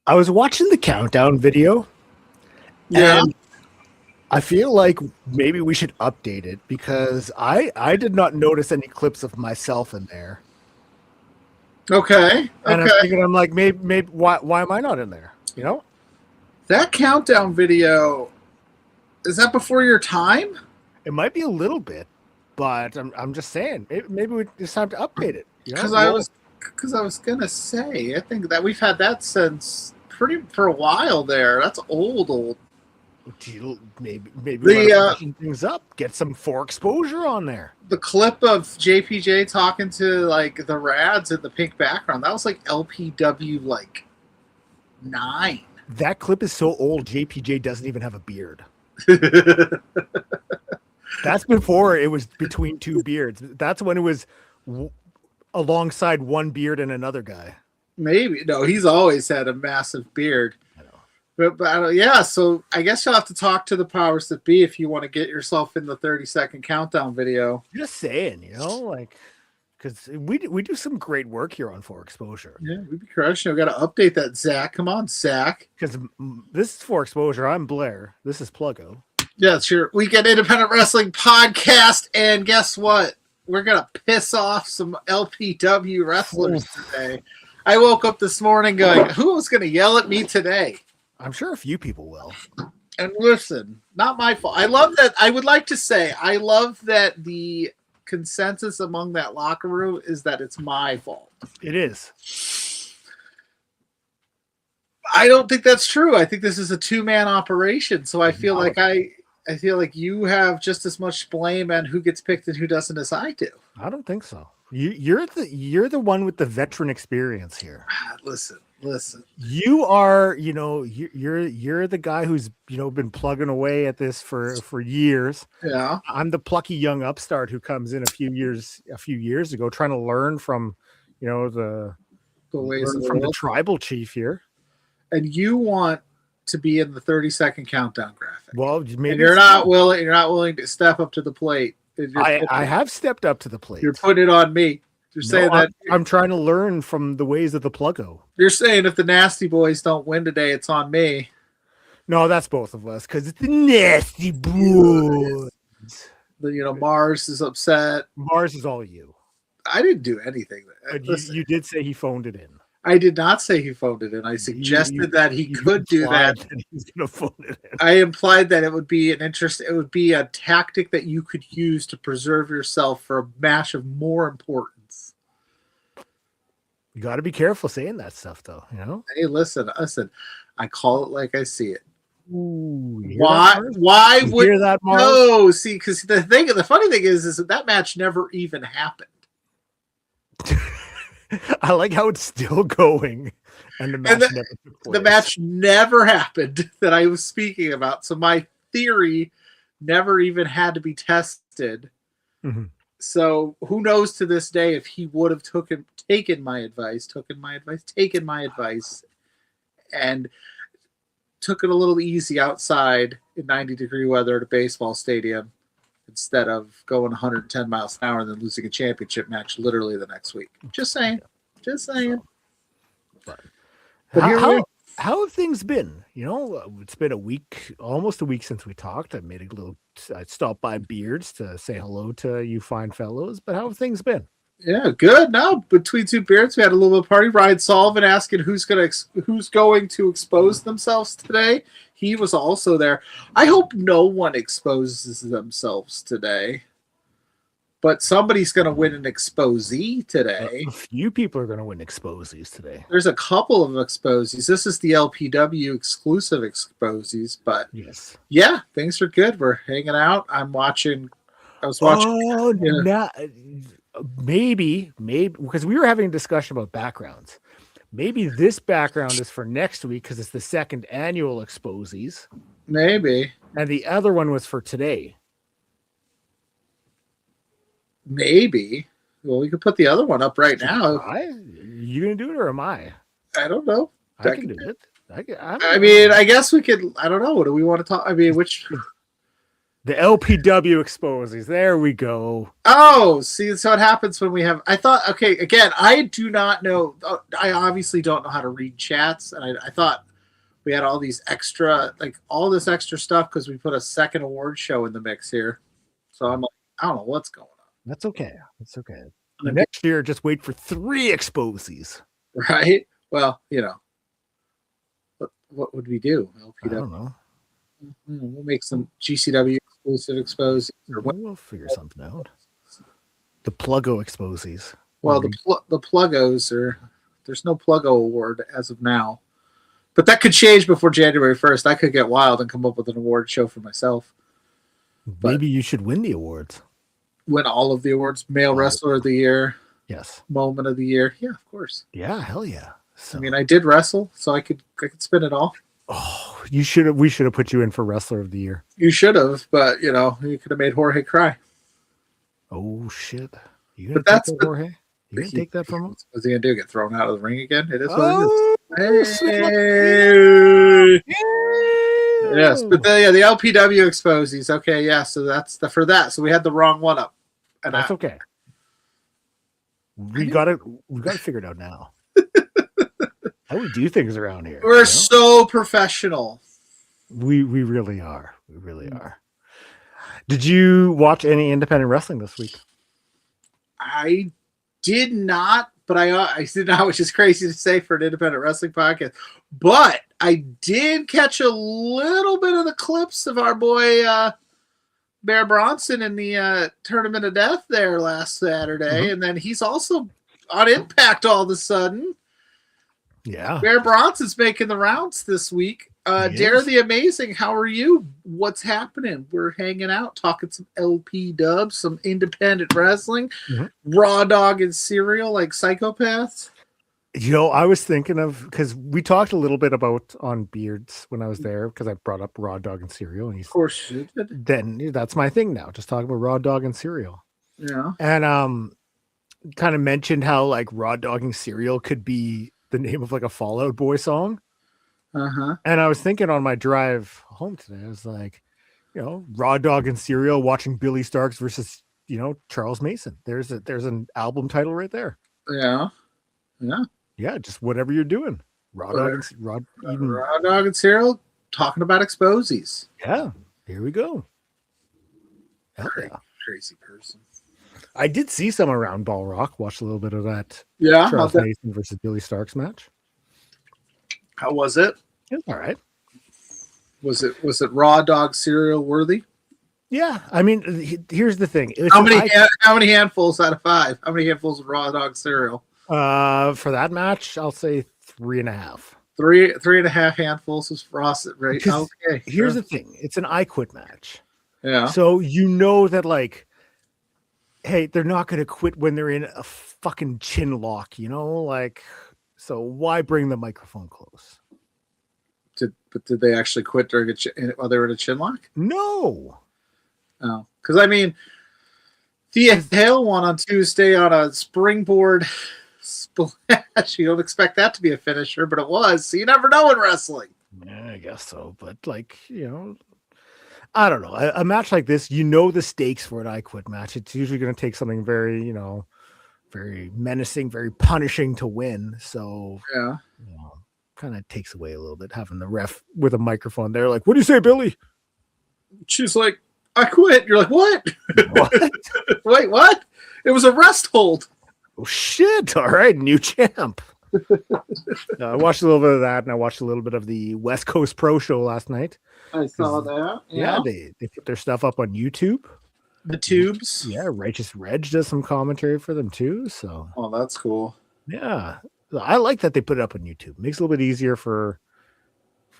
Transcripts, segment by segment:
I was watching the countdown video, Yeah. and I feel like maybe we should update it because I did not notice any clips of myself in there. Okay. And I'm Okay. thinking, I'm like, maybe why am I not in there? You know, That countdown video, is that before your time? it might be a little bit, but I'm just saying, maybe it's time to update it. You know, Because I was gonna say, I think that we've had that since for a while there. That's old. maybe we want The to freshen things up, get some for exposure on there. the clip of JPJ talking to like the Rads in the pink background, that was like LPW like 9. That clip is so old. JPJ doesn't even have a beard. That's before it was between two beards. That's when it was alongside one beard and another guy. Maybe no, he's always had a massive beard. I know. But yeah, so I guess you'll have to talk to the powers that be if you want to get yourself in the 30-second countdown video. Just saying, like, because we do some great work here on For Exposure. Yeah, we'd be crushing. We got to update that, Zach. Come on, Zach. Because this is For Exposure. I'm Blair. This is Pluggo. Yeah, it's your Weekend Independent Wrestling podcast, and guess what? We're gonna piss off some LPW wrestlers today. I woke up this morning going, "Who was gonna yell at me today?" I'm sure a few people will. And listen, not my fault. I love that. I would like to say I love that the consensus among that locker room is that it's my fault. It is. I don't think that's true. I think this is a 2-man operation. So I feel like I feel like you have just as much blame on who gets picked and who doesn't as I do. I don't think so. You're the one with the veteran experience here. Listen. You are, you're the guy who's been plugging away at this for years. Yeah. I'm the plucky young upstart who comes in a few years ago, trying to learn from the ways from the tribal chief here. And you want to be in the 30-second countdown graphic. Well, maybe and you're not willing to step up to the plate. I have stepped up to the plate. You're putting it on me. You're saying that I'm trying to learn from the ways of the Pluggo. You're saying if the Nasty Boys don't win today, it's on me. No, that's both of us because it's the Nasty Boys. Mars is upset. Mars is all you. I didn't do anything. But you did say he phoned it in. I did not say he phoned it in. I suggested that he could do that. He's going to phone it in. I implied that it would be it would be a tactic that you could use to preserve yourself for a match of more importance. You got to be careful saying that stuff, though. Hey, listen. I call it like I see it. Ooh, why would hear that, Mars? No, see, because the funny thing is that match never even happened. I like how it's still going, and the match never took place. The match never happened that I was speaking about. So my theory never even had to be tested. Mm-hmm. So who knows to this day if he would have taken my advice, and took it a little easy outside in 90-degree weather at a baseball stadium instead of going 110 miles an hour and then losing a championship match literally the next week. Just saying. But how have things been? It's been almost a week since we talked. I stopped by Beards to say hello to you fine fellows, but how have things been? Yeah, good. Now, between two beards, we had a little bit of party. Ryan Sullivan asking who's going to expose themselves today. He was also there. I hope no one exposes themselves today, but somebody's going to win an exposee today. A few people are going to win exposies today. There's a couple of exposies. This is the LPW exclusive exposies, but yes, yeah, things are good. We're hanging out. I was watching. Maybe because we were having a discussion about backgrounds. Maybe this background is for next week because it's the second annual exposies. Maybe. And the other one was for today. Maybe. Well, we could put the other one up right now. Are you going to do it or am I? I don't know. I can do it. I mean, I guess we could. I don't know. What do we want to talk? I mean, which The LPW Exposies. There we go. Oh, see, so it happens when we have. I thought, okay, again, I do not know. I obviously don't know how to read chats, and I thought we had all these extra, like all this extra stuff because we put a second award show in the mix here. So I'm like, I don't know what's going on. That's okay. That's okay. Next year, just wait for 3 Exposies. Right? Well, what would we do? LPW? I don't know. We'll make some GCW exclusive Exposies. We'll figure something out. The Pluggo Exposies. Well, the Pluggos are. There's no Pluggo award as of now. But that could change before January 1st. I could get wild and come up with an award show for myself. Maybe you should win the awards. Win all of the awards. Male Wrestler of the Year. Yes. Moment of the Year. Yeah, of course. Yeah, hell yeah. So, I mean, I did wrestle, so I could spin it all. Oh, we should have put you in for Wrestler of the Year. You should have, but you could have made Jorge cry. Oh shit! You gonna take that, Jorge? You gonna take that from him? What's he gonna do? Get thrown out of the ring again? It is what Oh, it is. Hey. Yes, but the LPW Exposies. Okay, yeah. So that's for that. So we had the wrong one up, and that's okay. We got it figured out now. How we do things around here. We're so professional. We really are. We really are. Did you watch any independent wrestling this week? I did not, but I did not, which is crazy to say for an independent wrestling podcast. But I did catch a little bit of the clips of our boy Bear Bronson in the Tournament of Death there last Saturday, and then he's also on Impact all of a sudden. Yeah, Bear Bronson's making the rounds this week. Dare the Amazing, how are you? What's happening? We're hanging out, talking some LP dubs, some independent wrestling, raw dog and cereal like psychopaths. I was thinking of, because we talked a little bit about on Beards when I was there, because I brought up raw dog and cereal, and of course you did. Then that's my thing now, just talking about raw dog and cereal. Yeah, and kind of mentioned how like raw dog and cereal could be the name of like a Fall Out Boy song. And I was thinking on my drive home today, I was like, raw dog and cereal, watching Billy Starks versus Charles Mason. There's an album title right there. Yeah, just whatever you're doing. Raw dog and cereal, talking about Exposies. Yeah, here we go. Hell yeah. Crazy person. I did see some around Ball Rock. Watched a little bit of that. Yeah, Charles Mason versus Billy Starks match. How was it? It was all right. Was it raw dog cereal worthy? Yeah, I mean, here's the thing. How many handfuls out of 5? How many handfuls of raw dog cereal? For that match, I'll say 3.5. 3.5 handfuls of frosted, right? Okay. Here's the thing. It's an I Quit match. Yeah. So that like, hey, they're not going to quit when they're in a fucking chin lock, like, so why bring the microphone close? Did they actually quit during while they were in a chin lock? No. Oh, because I mean, the Hale one on Tuesday on a springboard splash. You don't expect that to be a finisher, but it was. So you never know in wrestling. Yeah, I guess so. But like, I don't know. A match like this, the stakes for an I Quit match. It's usually going to take something very, very menacing, very punishing to win. So yeah, kind of takes away a little bit having the ref with a microphone there. Like, what do you say, Billy? She's like, I quit. You're like, what? What? Wait, what? It was a rest hold. Oh shit! All right, new champ. I watched a little bit of that, and I watched a little bit of the West Coast Pro Show last night. I saw that. Yeah, they put their stuff up on YouTube. The tubes. Yeah, Righteous Reg does some commentary for them too. So, oh, that's cool. Yeah, I like that they put it up on YouTube. Makes it a little bit easier for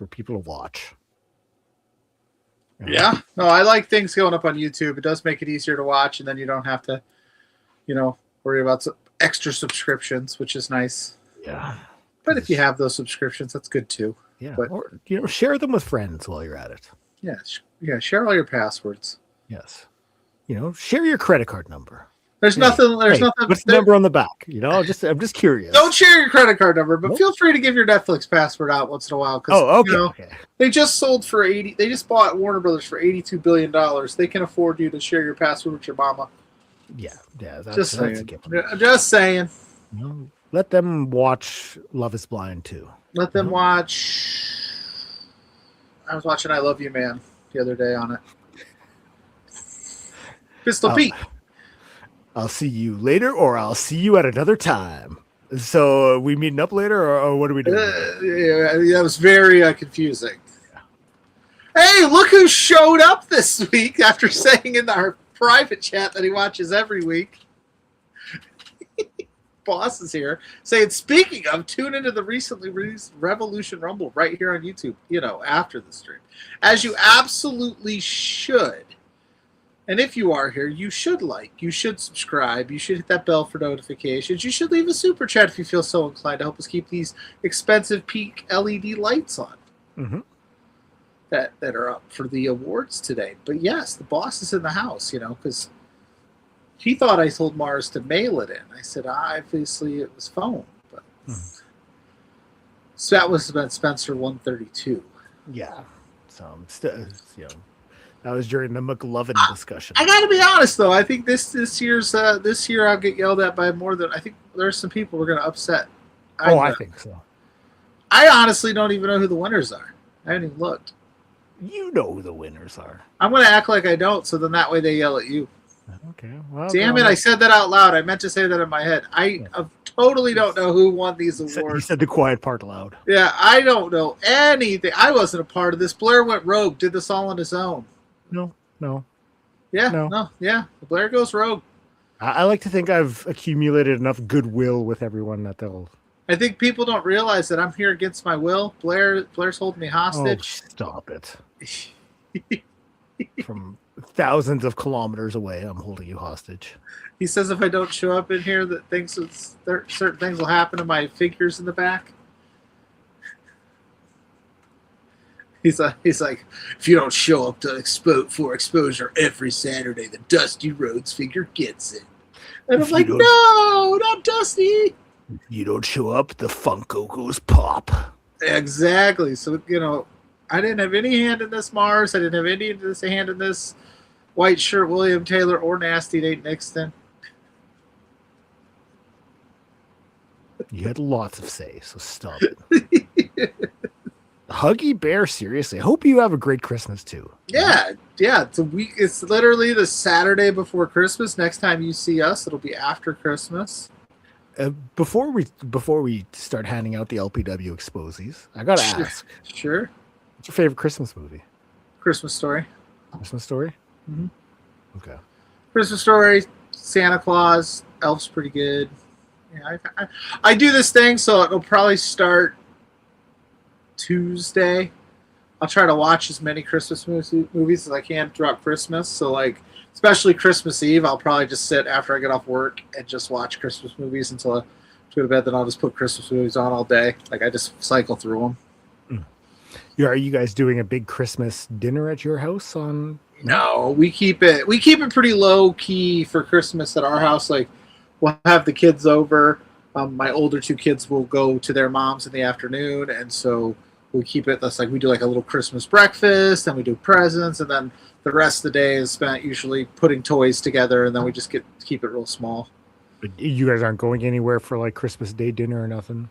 people to watch. Yeah, no, I like things going up on YouTube. It does make it easier to watch, and then you don't have to, worry about some extra subscriptions, which is nice. Yeah, but if you have those subscriptions, that's good too. Yeah, but or share them with friends while you're at it. Yeah, share all your passwords. Yes, share your credit card number. There's nothing. There's nothing. What's the number on the back? I'm just curious. Don't share your credit card number, but feel free to give your Netflix password out once in a while. Okay. They just sold for $80. They just bought Warner Brothers for $82 billion. They can afford you to share your password with your mama. Yeah. That's saying. Just saying. Let them watch Love Is Blind too. Let them watch. I was watching I Love You Man the other day on it. Pistol Pete. I'll see you later, or I'll see you at another time. So, are we meeting up later, or what are we doing? That was very confusing. Hey, look who showed up this week after saying in our private chat that he watches every week. Boss is here saying, speaking of, tune into the recently released Revolution Rumble right here on YouTube, after the stream. As you absolutely should. And if you are here, you should you should subscribe, you should hit that bell for notifications, you should leave a super chat if you feel so inclined to help us keep these expensive peak LED lights on that are up for the awards today. But yes, the boss is in the house, because he thought I told Mars to mail it in. I said, obviously it was phone. But so that was about Spencer 132. Yeah. So, that was during the McLovin discussion. I got to be honest, though. I think this year I'll get yelled at by more than I think. There's some people we're going to upset. I think so. I honestly don't even know who the winners are. I haven't even looked. You know who the winners are. I'm going to act like I don't, so then that way they yell at you. Okay. Well, damn it! I said that out loud. I meant to say that in my head. I totally don't know who won these awards. You said the quiet part loud. Yeah, I don't know anything. I wasn't a part of this. Blair went rogue. Did this all on his own. No. Yeah, no. Yeah. Blair goes rogue. I like to think I've accumulated enough goodwill with everyone that they'll. I think people don't realize that I'm here against my will. Blair's holding me hostage. Oh, stop it. From thousands of kilometers away, I'm holding you hostage. He says if I don't show up in here, that certain things will happen to my figures in the back. He's like, if you don't show up to exposure every Saturday, the Dusty Rhodes figure gets it. And I'm like, no, not Dusty. If you don't show up, the Funko goes pop. Exactly. So, I didn't have any hand in this, Mars. I didn't have any hand in this white shirt William Taylor or Nasty Nate Nixon. You had lots of say, so stop it. Huggy Bear, seriously. I hope you have a great Christmas too. Yeah. It's a week. It's literally the Saturday before Christmas. Next time you see us, it'll be after Christmas. Before we start handing out the LPW exposies, I gotta ask. Sure. What's your favorite Christmas movie? Christmas Story. Christmas Story? Mm-hmm. Okay. Christmas Story, Santa Claus, Elf's pretty good. Yeah, I do this thing, so it'll probably start Tuesday. I'll try to watch as many Christmas movies as I can throughout Christmas. So, especially Christmas Eve, I'll probably just sit after I get off work and just watch Christmas movies until I go to bed. Then I'll just put Christmas movies on all day. I just cycle through them. Are you guys doing a big Christmas dinner at your house on? No, we keep it pretty low key for Christmas at our house. We'll have the kids over. My older two kids will go to their moms in the afternoon, and so we keep it. That's we do a little Christmas breakfast, and we do presents, and then the rest of the day is spent usually putting toys together, and then we just keep it real small. But you guys aren't going anywhere for Christmas Day dinner or nothing?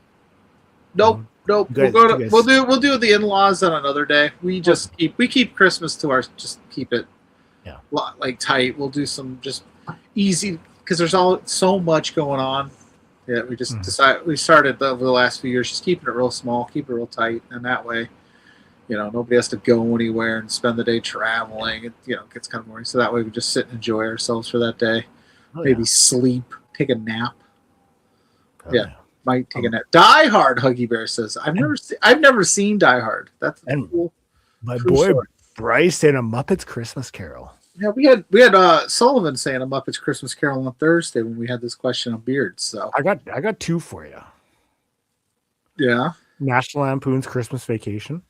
Nope. We'll do the in-laws on another day. We keep Christmas to just keep it tight. We'll do some just easy because there's so much going on. Yeah, we just we started over the last few years just keeping it real small, keep it real tight, and that way, nobody has to go anywhere and spend the day traveling. It gets kind of boring. So that way we just sit and enjoy ourselves for that day. Maybe sleep, take a nap. Might take a nap. Die Hard, Huggy Bear says. I've never seen Die Hard. That's cool. My boy story. Bryce in A Muppets Christmas Carol. Yeah, we had Sullivan saying A Muppets Christmas Carol on Thursday when we had this question on beards. So I got two for you. Yeah. National Lampoon's Christmas Vacation.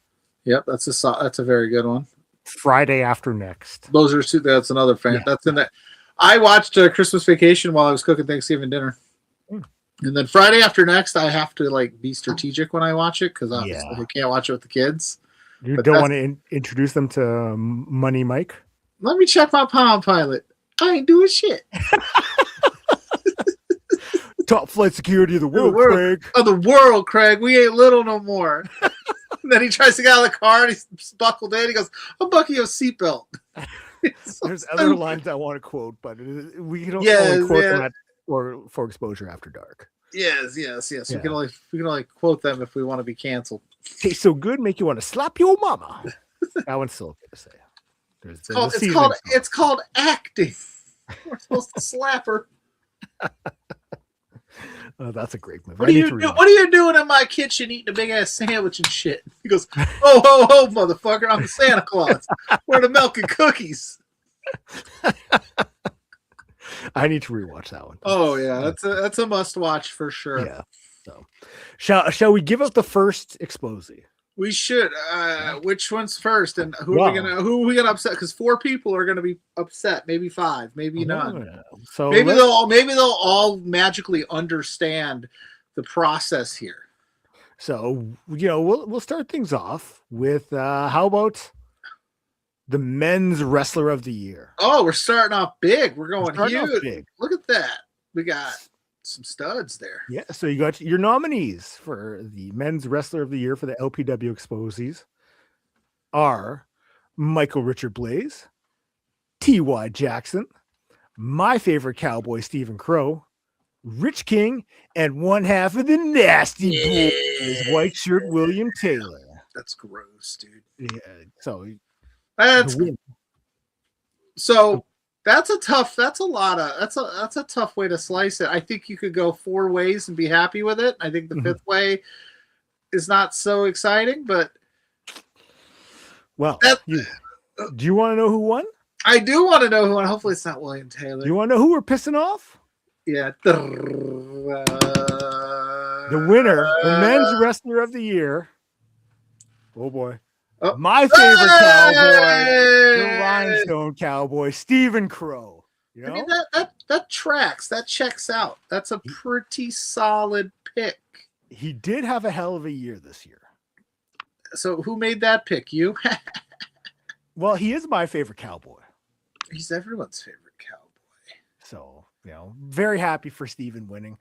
Yep, that's a very good one. Friday After Next. Those are two. That's another fan. Yeah. That's in that. I watched Christmas Vacation while I was cooking Thanksgiving dinner. And then Friday after next, I have to like be strategic when I watch it because obviously I can't watch it with the kids. You don't want to introduce them to Money Mike? Let me check my Palm Pilot. I ain't doing shit. Top flight security of the world, Craig. Of the world, Craig. We ain't little no more. And then he tries to get out of the car and he's buckled in. He goes, "I'm bucking your seatbelt." There's other lines I want to quote, but we can only quote them for Exposure After Dark. Yes. Yeah. We can only quote them if we want to be canceled. Tastes so good, make you want to slap your mama. That one's still okay to say. It's called acting. We're supposed to slap her. Oh, that's a great movie. What are you doing in my kitchen eating a big ass sandwich and shit? He goes, "Oh, ho, ho, motherfucker! I'm Santa Claus. Where the milk and cookies?" I need to rewatch that one. Oh yeah, that's a must watch for sure. Yeah. So, shall we give up the first Exposie? We should. Which one's first, and who are we gonna upset? Because 4 people are gonna be upset. Maybe 5. Maybe none. Yeah. So maybe they'll all magically understand the process here. So we'll start things off with how about the men's wrestler of the year? Oh, we're starting off big. We're going huge. Big. Look at that. We got some studs there. Yeah, so you got your nominees for the men's wrestler of the year for the LPW Exposies are Michael Richard Blaze, T.Y. Jackson, my favorite cowboy Stephen Crowe, Rich King, and one half of the Nasty Boys, white shirt William Taylor. That's gross, dude. Yeah, so that's a tough way to slice it. I think you could go 4 ways and be happy with it. I think the 5th way is not so exciting, but do you want to know who won? I do want to know who won. Hopefully it's not William Taylor. Do you want to know who we're pissing off? Yeah. The winner, the men's wrestler of the year. Oh boy. Oh. My favorite cowboy, the Rhinestone Cowboy, Stephen Crowe. I mean, that tracks. That checks out. That's a pretty solid pick. He did have a hell of a year this year. So who made that pick? You? Well, he is my favorite cowboy. He's everyone's favorite cowboy. So, very happy for Stephen winning.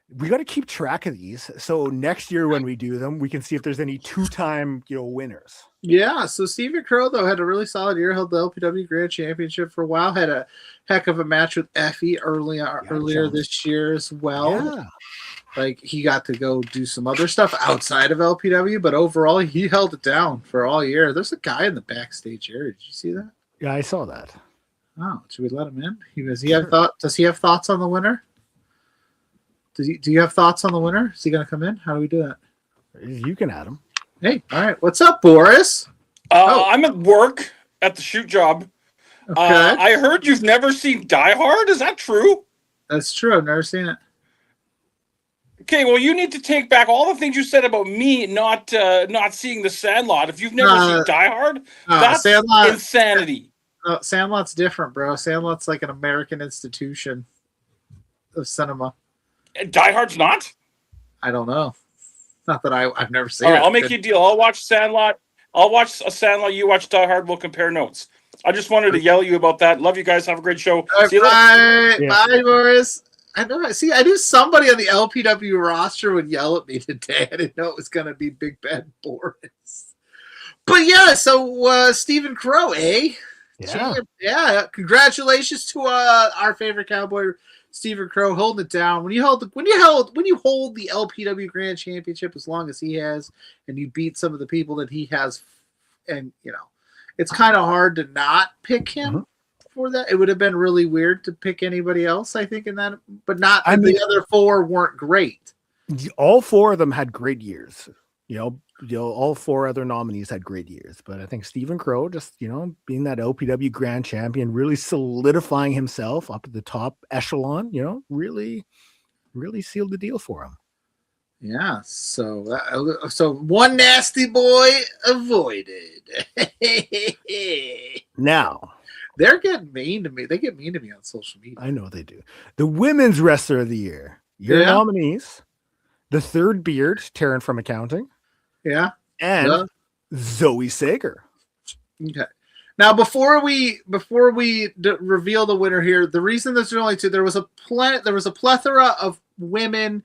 We got to keep track of these. So next year when we do them, we can see if there's any 2-time, winners. Yeah. So Stephen Crowe, though, had a really solid year, held the LPW Grand Championship for a while, had a heck of a match with Effie earlier this year as well. Yeah. Like, he got to go do some other stuff outside of LPW, but overall, he held it down for all year. There's a guy in the backstage area. Did you see that? Yeah, I saw that. Oh, should we let him in? Does he have thoughts on the winner? Do you have thoughts on the winner? Is he going to come in? How do we do that? You can add him. Hey, all right. What's up, Boris? I'm at work at the shoot job. Okay. I heard you've never seen Die Hard. Is that true? That's true. I've never seen it. Okay, well, you need to take back all the things you said about me not seeing The Sandlot. If you've never seen Die Hard, that's insanity. Sandlot's different, bro. Sandlot's like an American institution of cinema. Die Hard's not? I don't know. Not that I've never seen it. I'll make you a deal. I'll watch Sandlot. I'll watch a Sandlot. You watch Die Hard. We'll compare notes. I just wanted to yell at you about that. Love you guys. Have a great show. See you later. Bye, Boris. I knew somebody on the LPW roster would yell at me today. I didn't know it was going to be Big Bad Boris. But yeah, so Stephen Crowe, eh? Yeah. Congratulations to our favorite cowboy, Stephen Crowe, holding it down. When you hold the LPW Grand Championship as long as he has, and you beat some of the people that he has, and it's kind of hard to not pick him for that. It would have been really weird to pick anybody else, I think, in that, but not. The other 4 weren't great. All 4 of them had great years. All 4 other nominees had great years, but I think Stephen Crowe, just being that LPW Grand Champion, really solidifying himself up at the top echelon, really sealed the deal for him. Yeah, so one nasty boy avoided. Now, They're getting mean to me. They get mean to me on social media. I know they do. The Women's Wrestler of the Year. Your nominees. The Third Beard, Taryn from Accounting. Yeah. And Zoe Sager. Okay. Now, before we reveal the winner here, the reason there's only two, there was a plethora of women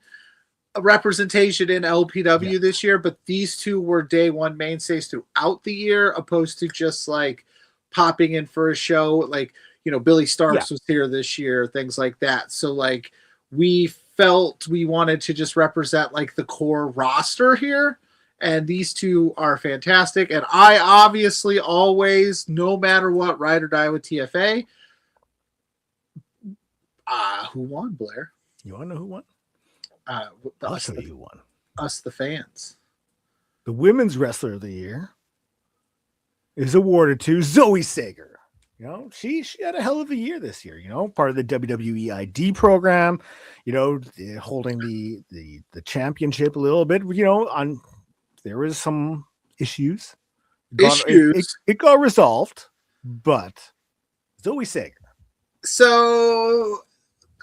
representation in LPW this year, but these two were day one mainstays throughout the year, opposed to just like popping in for a show. Like, Billy Starks was here this year, things like that. So like we felt we wanted to just represent like the core roster here. And these two are fantastic. And I obviously always, no matter what, ride or die with TFA. Who won, Blair? You want to know who won? I'll tell you who won. Us, the fans. The Women's Wrestler of the Year is awarded to Zoe Sager. She had a hell of a year this year, part of the WWE ID program, holding the championship a little bit, there was some issues. It got resolved, but Zoe Sager. So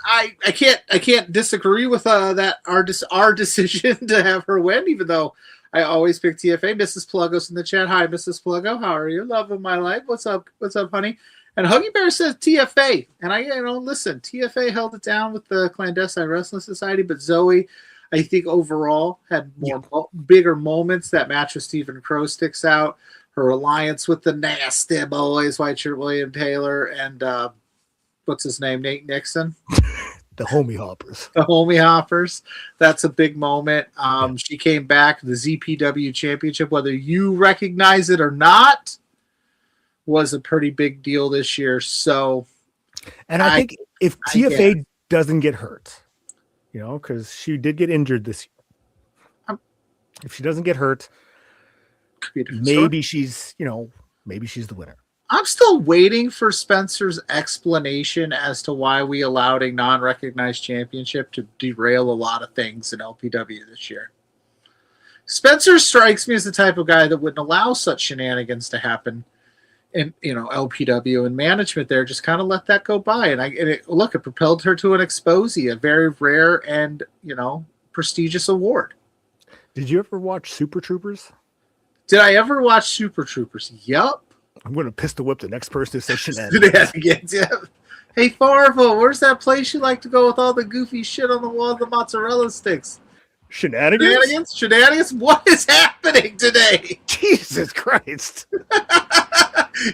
I can't disagree with that our decision to have her win, even though I always pick TFA. Mrs. Pluggo's in the chat. Hi, Mrs. Pluggo. How are you? Love of my life. What's up, honey? And Huggy Bear says TFA. And I, listen, TFA held it down with the Clandestine Wrestling Society, but Zoe, I think overall had bigger moments. That match with Stephen Crowe sticks out. Her alliance with the Nasty Boys, White Shirt William Taylor, and what's his name, Nate Nixon? The Homie Hoppers. The Homie Hoppers. That's a big moment. She came back. The ZPW Championship, whether you recognize it or not, was a pretty big deal this year. So, and I think if TFA doesn't get hurt, because she did get injured this year. If she doesn't get hurt, maybe she's the winner. I'm still waiting for Spencer's explanation as to why we allowed a non-recognized championship to derail a lot of things in LPW this year. Spencer strikes me as the type of guy that wouldn't allow such shenanigans to happen in LPW, and management there just kind of let that go by. And it propelled her to an Exposie, a very rare and prestigious award. Did you ever watch Super Troopers? Did I ever watch Super Troopers? Yup. I'm going to pistol whip the next person who says shenanigans. Yeah. Hey, Farvo, where's that place you like to go with all the goofy shit on the wall of the mozzarella sticks? Shenanigans? What is happening today? Jesus Christ.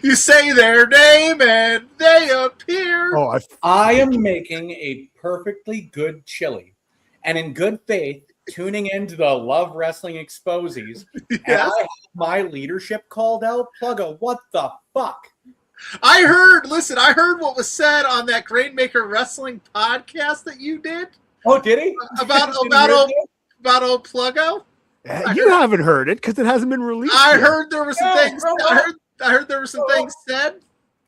You say their name and they appear. I am making a perfectly good chili. And in good faith, tuning into the Love Wrestling Exposies, and I have my leadership called out. Pluggo, what the fuck? I heard what was said on that Grainmaker Wrestling podcast that you did. Oh, did he? About old Pluggo? You haven't heard it because it hasn't been released. I heard there were some things. I heard there were some things said.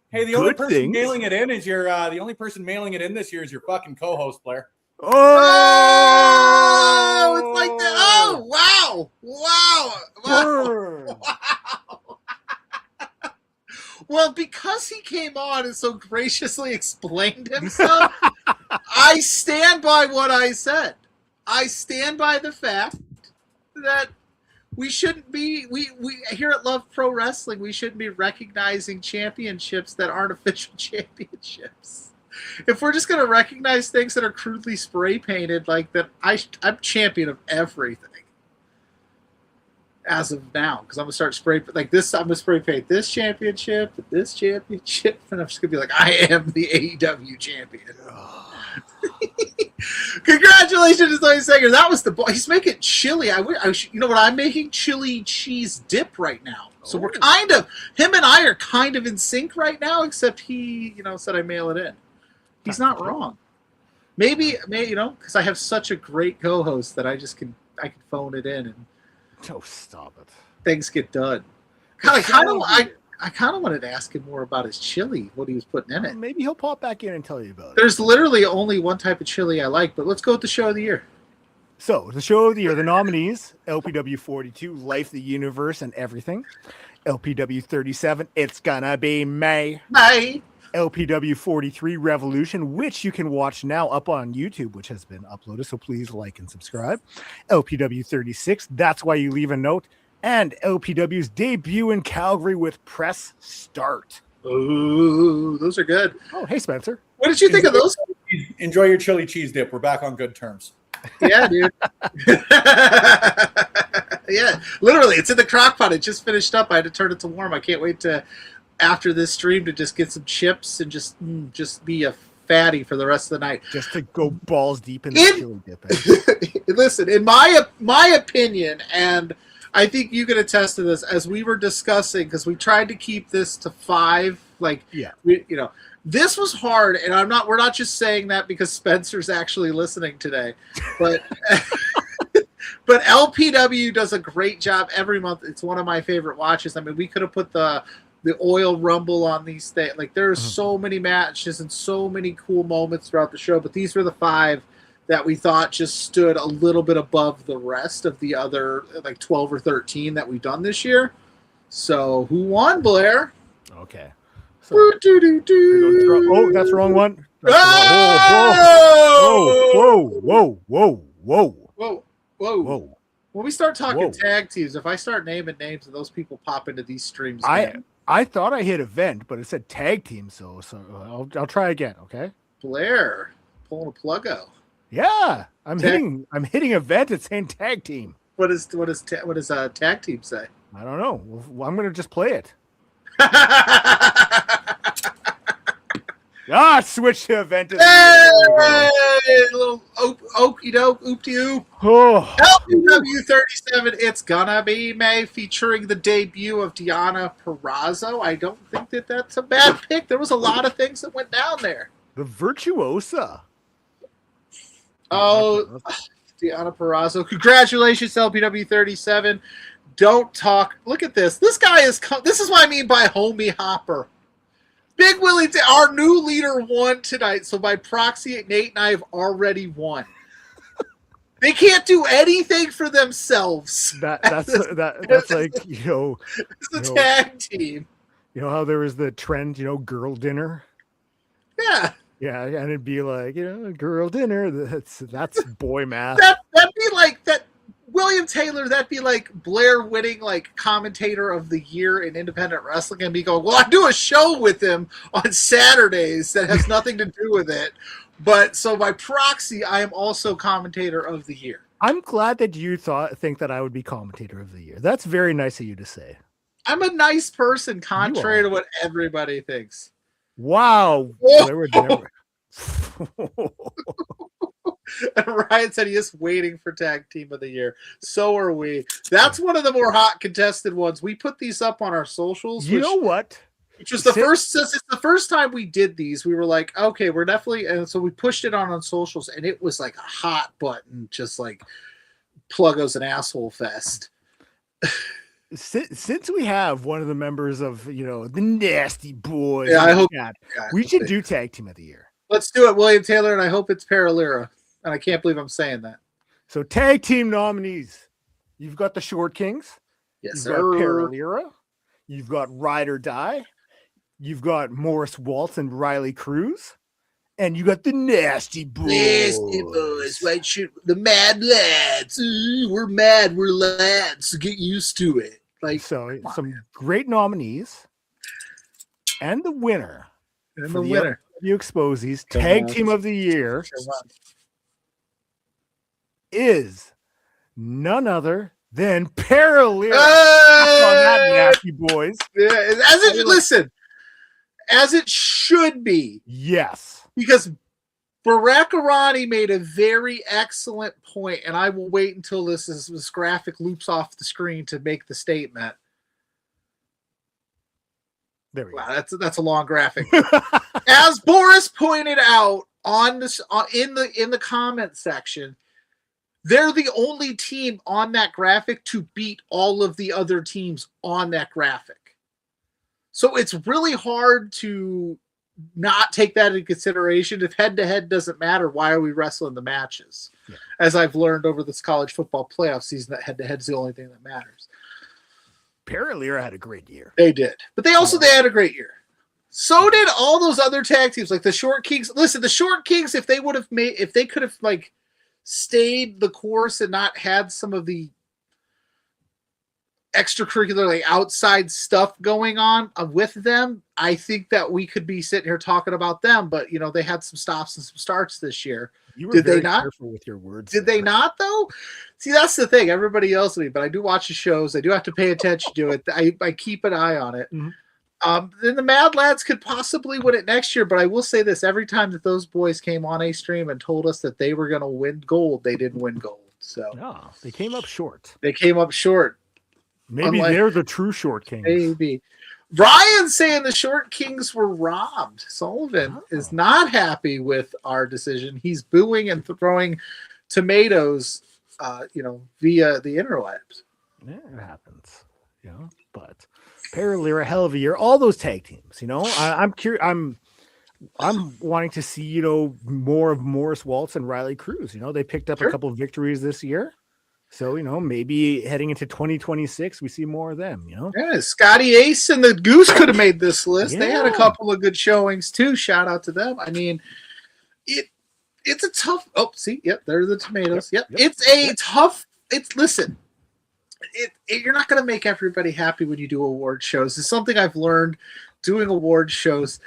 Hey, the only person mailing it in is the only person mailing it in this year is your fucking co-host, Blair. Oh, it's like that. Oh, wow. Well, because he came on and so graciously explained himself, I stand by what I said. I stand by the fact that we shouldn't be, we here at Love Pro Wrestling, we shouldn't be recognizing championships that aren't official championships. If we're just going to recognize things that are crudely spray painted like that, I'm champion of everything as of now, because I'm going to start spray like this. I'm going to spray paint this championship, and I'm just going to be like, I am the AEW champion. Congratulations to Zoe Sager. That was the boy. He's making chili. You know what I'm making? Chili cheese dip right now. So we're him and I are kind of in sync right now, except he, said I mail it in. He's not wrong. Maybe, because I have such a great co-host that I can phone it in and stop it. Things get done. I kind of wanted to ask him more about his chili, what he was putting in it. Maybe he'll pop back in and tell you about it. There's literally only one type of chili I like, but let's go with the show of the year. So, the show of the year, the nominees, LPW 42, Life, the Universe, and Everything. LPW 37, It's Gonna Be May. May. LPW 43 Revolution, which you can watch now up on YouTube, which has been uploaded. So please like and subscribe. LPW 36, That's Why You Leave a Note. And LPW's debut in Calgary with Press Start. Ooh, those are good. Oh, hey, Spencer. What did you think of those? Enjoy your chili cheese dip. We're back on good terms. Yeah, dude. Yeah, literally, it's in the crock pot. It just finished up. I had to turn it to warm. I can't wait to, after this stream, to just get some chips and just be a fatty for the rest of the night. Just to go balls deep in the chili dip. Listen, in my opinion, and I think you can attest to this, as we were discussing, because we tried to keep this to 5. Like, yeah, this was hard, and we're not just saying that because Spencer's actually listening today, but but LPW does a great job every month. It's one of my favorite watches. I mean, we could have put the oil rumble on these things. Like, there's so many matches and so many cool moments throughout the show, but these were the 5 that we thought just stood a little bit above the rest of the other, like 12 or 13 that we've done this year. So who won, Blair? Okay. So, oh, that's the wrong one. Whoa. When we start talking tag teams, if I start naming names and those people pop into these streams, I thought I hit event, but it said tag team, so I'll try again, okay? Blair pulling a Pluggo. Yeah, I'm hitting event. It's saying tag team. What does tag team say? I don't know. Well, I'm gonna just play it. Switch to event. Hey, little okey doke, oopty oop. LPW 37, It's Gonna Be May, featuring the debut of Deanna Purrazzo. I don't think that's a bad pick. There was a lot of things that went down there. The Virtuosa. Oh, Deanna Purrazzo. Congratulations, LPW 37. Don't talk. Look at this. This guy is. This is what I mean by homie hopper. Big Willie, our new leader, won tonight. So by proxy, Nate and I have already won. They can't do anything for themselves. That's like, it's a tag team. You know how there was the trend, girl dinner? Yeah. Yeah, and it'd be like, girl dinner. That's boy math. That'd be like that. William Taylor, that'd be like Blair winning like commentator of the year in independent wrestling and be going, well, I do a show with him on Saturdays that has nothing to do with it. But so by proxy, I am also commentator of the year. I'm glad that you think that I would be commentator of the year. That's very nice of you to say. I'm a nice person, contrary to what everybody thinks. Wow. And Ryan said he is waiting for tag team of the year. So are we. That's one of the more hot contested ones. We put these up on our socials. You know what? Which was since it's the first time we did these, we were like, okay, we're definitely, and so we pushed it on socials, and it was like a hot button, just like Pluggos and asshole fest. Since we have one of the members of the Nasty Boys, I hope we should do tag team of the year. Let's do it, William Taylor, and I hope it's Para Lira. And I can't believe I'm saying that. So tag team nominees. You've got the Short Kings. Yes, You've got Para Lira. You've got Ride or Die. You've got Morris Waltz and Riley Cruz. And you got the Nasty Boys. Nasty Boys. Right, shoot. The Mad Lads. Ooh, we're mad. We're lads. So get used to it. Some great nominees. And the winner. And the winner. Exposie's tag team of the year is none other than Para Lira. On that Nasty Boys. Yeah, as it should be. Yes. Because Barack Arani made a very excellent point, and I will wait until this graphic loops off the screen to make the statement. There we go. Wow, that's a long graphic. As Boris pointed out on this in the comment section, they're the only team on that graphic to beat all of the other teams on that graphic. So it's really hard to not take that into consideration. If head-to-head doesn't matter, why are we wrestling the matches? Yeah. As I've learned over this college football playoff season, that head-to-head is the only thing that matters. Para Lira had a great year. They did. But they had a great year. So did all those other tag teams, like the Short Kings. Listen, the Short Kings, if they could have like stayed the course and not had some of the extracurricular, like outside stuff going on with them, I think that we could be sitting here talking about them. But they had some stops and some starts this year. You were Did very they not? careful with your words. Did they not though? See, that's the thing. Everybody else, but I do watch the shows. I do have to pay attention to it. I keep an eye on it. Mm-hmm. Then the Mad Lads could possibly win it next year, but I will say this: every time that those boys came on a stream and told us that they were going to win gold, they didn't win gold. So they came up short. They came up short. Maybe they're the true Short Kings. Maybe. Ryan's saying the Short Kings were robbed. Sullivan is not happy with our decision. He's booing and throwing tomatoes, via the interwebs. Yeah, it happens. But Para Lira, hell of a year. All those tag teams. I'm curious. I'm wanting to see more of Morris Waltz and Riley Cruz. They picked up a couple of victories this year. So, maybe heading into 2026, we see more of them, Yeah, Scotty Ace and the Goose could have made this list. Yeah. They had a couple of good showings, too. Shout out to them. I mean, it's a tough... Oh, see? Yep, there are the tomatoes. Yep. It's a tough... Listen, you're not going to make everybody happy when you do award shows. It's something I've learned doing award shows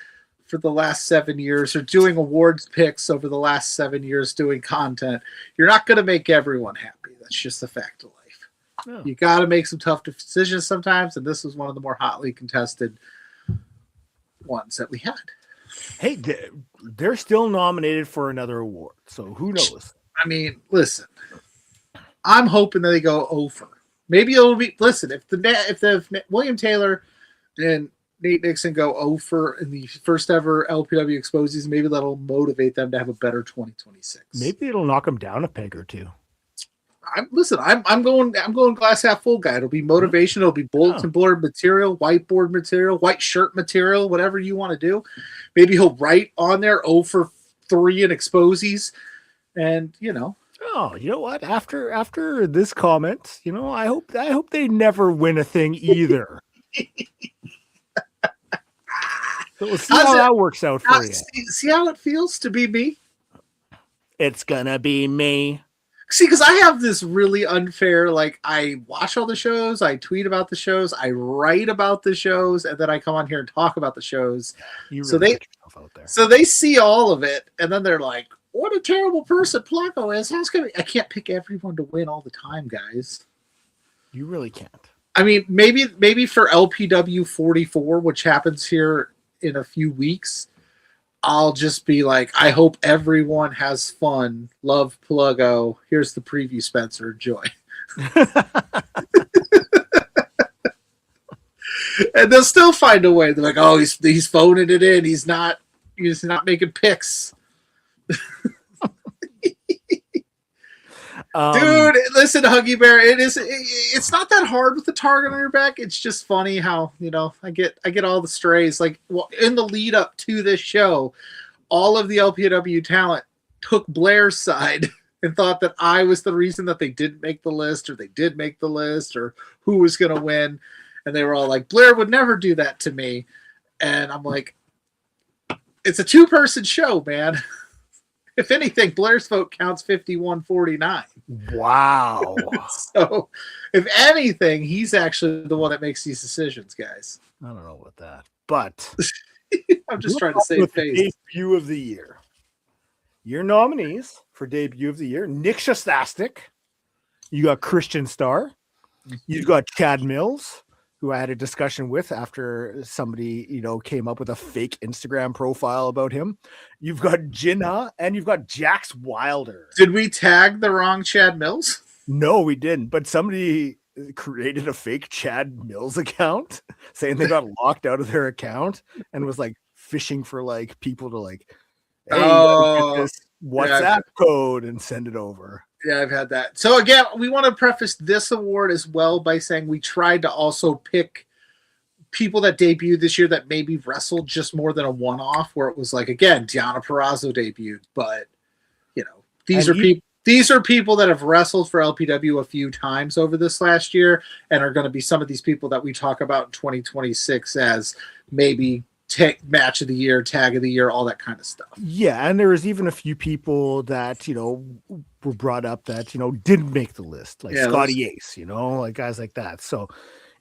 for the last 7 years, or doing awards picks over the last 7 years doing content. You're not going to make everyone happy. That's just a fact of life. Oh. You got to make some tough decisions sometimes, and this was one of the more hotly contested ones that we had. Hey, they're still nominated for another award, so who knows? I mean, listen, I'm hoping that they go over. Maybe it'll be. Listen, if the William Taylor and Nate Nixon go over in the first ever LPW Exposies, maybe that'll motivate them to have a better 2026. Maybe it'll knock them down a peg or two. I'm going glass half full guy. It'll be motivation. It'll be bulletin board material, whiteboard material, white shirt material, whatever you want to do. Hope he'll write on there 0 for 3 in Exposies, and Oh, you know what? After this comment, I hope they never win a thing either. So we'll see how that works out for you. See how it feels to be me? It's gonna be me. See, because I have this really unfair, I watch all the shows, I tweet about the shows, I write about the shows, and then I come on here and talk about the shows. You really put yourself out there. So they see all of it, and then they're like, what a terrible person Pluggo is. I can't pick everyone to win all the time, guys. You really can't. I mean, maybe for LPW 44, which happens here in a few weeks, I'll just be like, I hope everyone has fun. Love Pluggo. Here's the preview, Spencer. Enjoy. And they'll still find a way. They're like, oh, he's phoning it in. He's not making picks. Dude, listen, Huggy Bear, it's not that hard with the target on your back. It's just funny how, I get all the strays. In the lead up to this show, all of the LPW talent took Blair's side and thought that I was the reason that they didn't make the list, or they did make the list, or who was going to win. And they were all like, Blair would never do that to me. And I'm like, it's a 2-person show, man. If anything, Blair's vote counts 51-49. Wow. So, if anything, he's actually the one that makes these decisions, guys. I don't know about that, but I'm just trying to save face. Debut of the year. Your nominees for debut of the year: Nick Shostastic. You got Christian Starr. You've got Chad Mills, who I had a discussion with after somebody, came up with a fake Instagram profile about him. You've got Jinnah, and you've got Jax Wilder. Did we tag the wrong Chad Mills? No, we didn't. But somebody created a fake Chad Mills account saying they got locked out of their account and was fishing for people to hey, get this WhatsApp code and send it over. Yeah, I've had that. So again, we want to preface this award as well by saying we tried to also pick people that debuted this year that maybe wrestled just more than a one-off, where it was again, Deonna Purrazzo debuted, but these are people that have wrestled for LPW a few times over this last year and are going to be some of these people that we talk about in 2026 as maybe match of the year, tag of the year, all that kind of stuff. Yeah, and there was even a few people that were brought up that didn't make the list, like Scotty Ace, like guys like that. So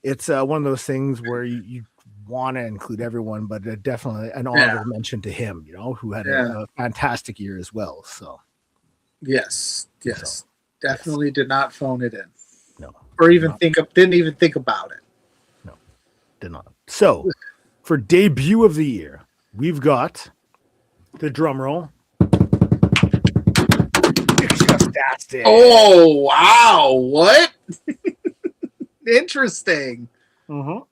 it's one of those things where you want to include everyone, but definitely an honorable mention to him, who had a fantastic year as well. So yes, definitely did not phone it in. No, or even didn't even think about it. No, did not. So for debut of the year, we've got the drum roll. Oh wow! What? Interesting. Mm-hmm.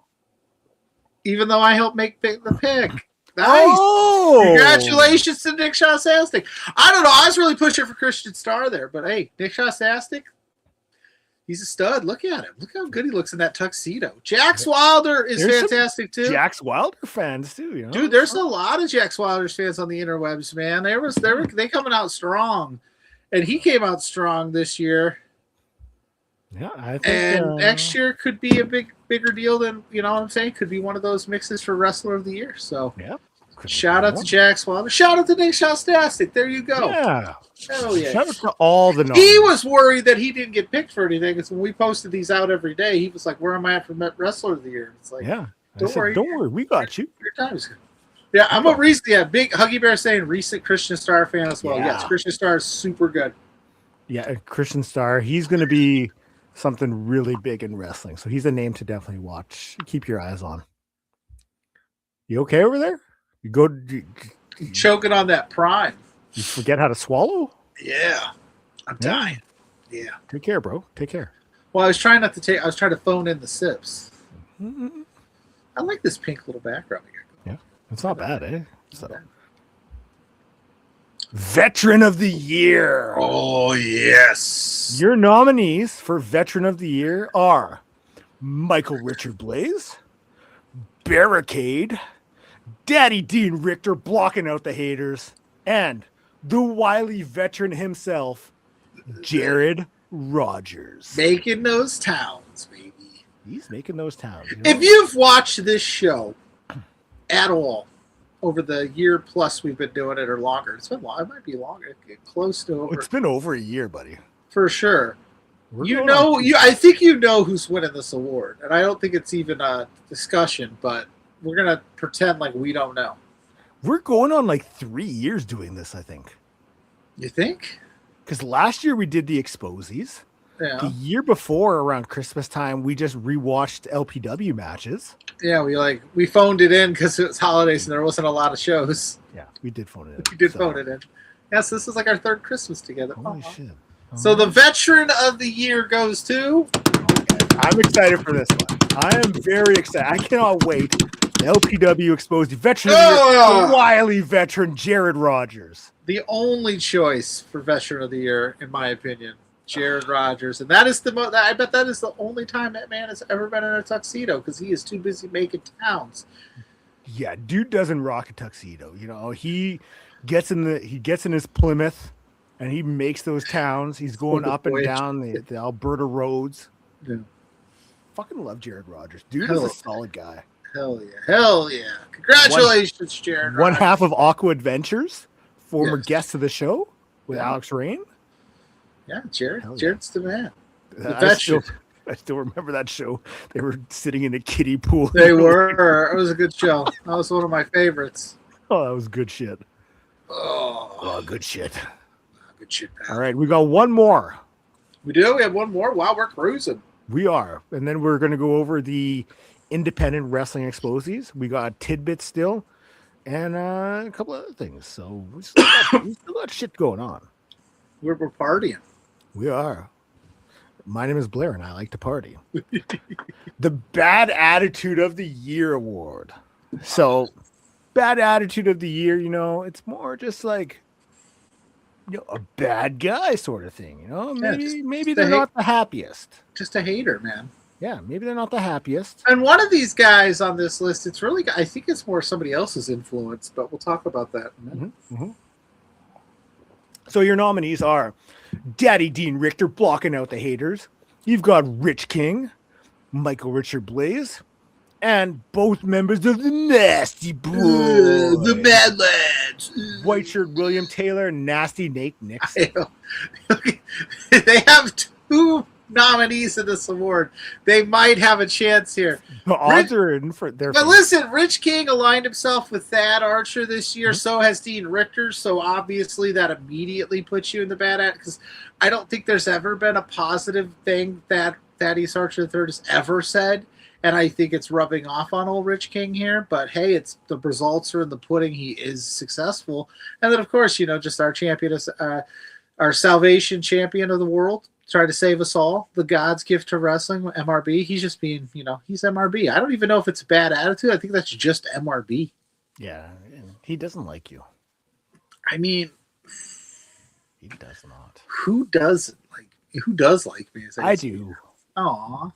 Even though I helped make the pick. Nice. Oh! Congratulations to Nick Shostastic. I don't know. I was really pushing for Christian Starr there, but hey, Nick Shostastic, he's a stud. Look at him. Look how good he looks in that tuxedo. Jax Wilder is fantastic too. Jax Wilder fans too, Dude, there's a lot of Jax Wilder's fans on the interwebs, man. They coming out strong, and he came out strong this year. Yeah, I think. And next year could be a bigger deal than what I'm saying. Could be one of those mixes for Wrestler of the Year. So yeah. Shout out to Jax Wilder. Shout out to Nick Shostastic. There you go. Yeah. Hell yeah. Shout out to all the He was worried that he didn't get picked for anything because when we posted these out every day, he was like, "Where am I at for Wrestler of the Year?" It's like, don't worry, we got you. Your time is good. Yeah, I'm a recent. Yeah, big Huggy Bear saying recent Christian Starr fan as well. Yeah. Yes, Christian Starr is super good. Yeah, Christian Starr. He's going to be something really big in wrestling, so he's a name to definitely watch. Keep your eyes on. You okay over there? You go choking on that prime. You forget how to swallow? Yeah. I'm dying. Yeah. Take care, bro. Take care. Well, I was trying to phone in the sips. Mm-hmm. I like this pink little background here. Yeah. It's not bad, eh? Veteran of the Year. Oh, yes. Your nominees for Veteran of the Year are Michael Richard Blaze, Barricade, Daddy Dean Richter blocking out the haters, and the wily veteran himself, Jared Rogers. Making those towns, baby. He's making those towns. If you've watched this show at all over the year plus we've been doing it or longer, it's been long. It might be longer. Close to over. It's been over a year, buddy. For sure. I think you know who's winning this award, and I don't think it's even a discussion, but we're gonna pretend like we don't know. We're going on like 3 years doing this, I think. You think? Because last year we did the Exposies. Yeah. The year before, around Christmas time, we just rewatched LPW matches. Yeah, we phoned it in because it was holidays and there wasn't a lot of shows. Yeah, we did phone it in. We did phone it in. Yeah, so this is like our third Christmas together. Holy shit. So the Veteran of the Year goes to... I'm excited for this one. I am very excited. I cannot wait. The LPW Exposie Veteran of the Year, the wily veteran, Jared Rogers. The only choice for Veteran of the Year, in my opinion, Jared Rogers. And that is I bet that is the only time that man has ever been in a tuxedo because he is too busy making towns. Yeah, dude doesn't rock a tuxedo. He gets in his Plymouth and he makes those towns. He's going up and down the Alberta roads. Yeah. Fucking love Jared Rogers. Dude is a solid guy. Hell yeah. Hell yeah. Congratulations, Jared Rogers. One half of Aqua Adventures, former guest of the show with Alex Rain. Yeah, Jared's the man. I still remember that show. They were sitting in a kiddie pool. They were. It was a good show. That was one of my favorites. Oh, that was good shit. Oh, good shit. Good shit, pal. All right, we got one more. We do? We have one more? Wow, we're cruising. We are. And then we're going to go over the independent wrestling exposies. We got tidbits still and a couple other things. So we still got shit going on. We're partying. We are. My name is Blair and I like to party. The Bad Attitude of the Year Award. So Bad Attitude of the Year, it's more just like a bad guy sort of thing, maybe they're not the happiest. Just a hater, man. Yeah, maybe they're not the happiest. And one of these guys on this list, I think it's more somebody else's influence, but we'll talk about that in a minute. Mm-hmm. So your nominees are Daddy Dean Richter blocking out the haters. You've got Rich King, Michael Richard Blaze, And both members of the Nasty Boys. The Mad Lads. White shirt William Taylor, Nasty Nate Nixon. They have 2 nominees in this award. They might have a chance here. The odds are in for their. But listen, Rich King aligned himself with Thad Archer this year. So has Dean Richter. So obviously that immediately puts you in the bad at, because I don't think there's ever been a positive thing that Thaddeus Archer III has ever said. And I think it's rubbing off on old Rich King here. But hey, it's the results are in the pudding. He is successful. And then, of course, just our champion is our salvation champion of the world. Try to save us all. The God's gift to wrestling, MRB. He's just being, he's MRB. I don't even know if it's a bad attitude. I think that's just MRB. Yeah, he doesn't like you. I mean, he does not. Who does like me? I do. Aw.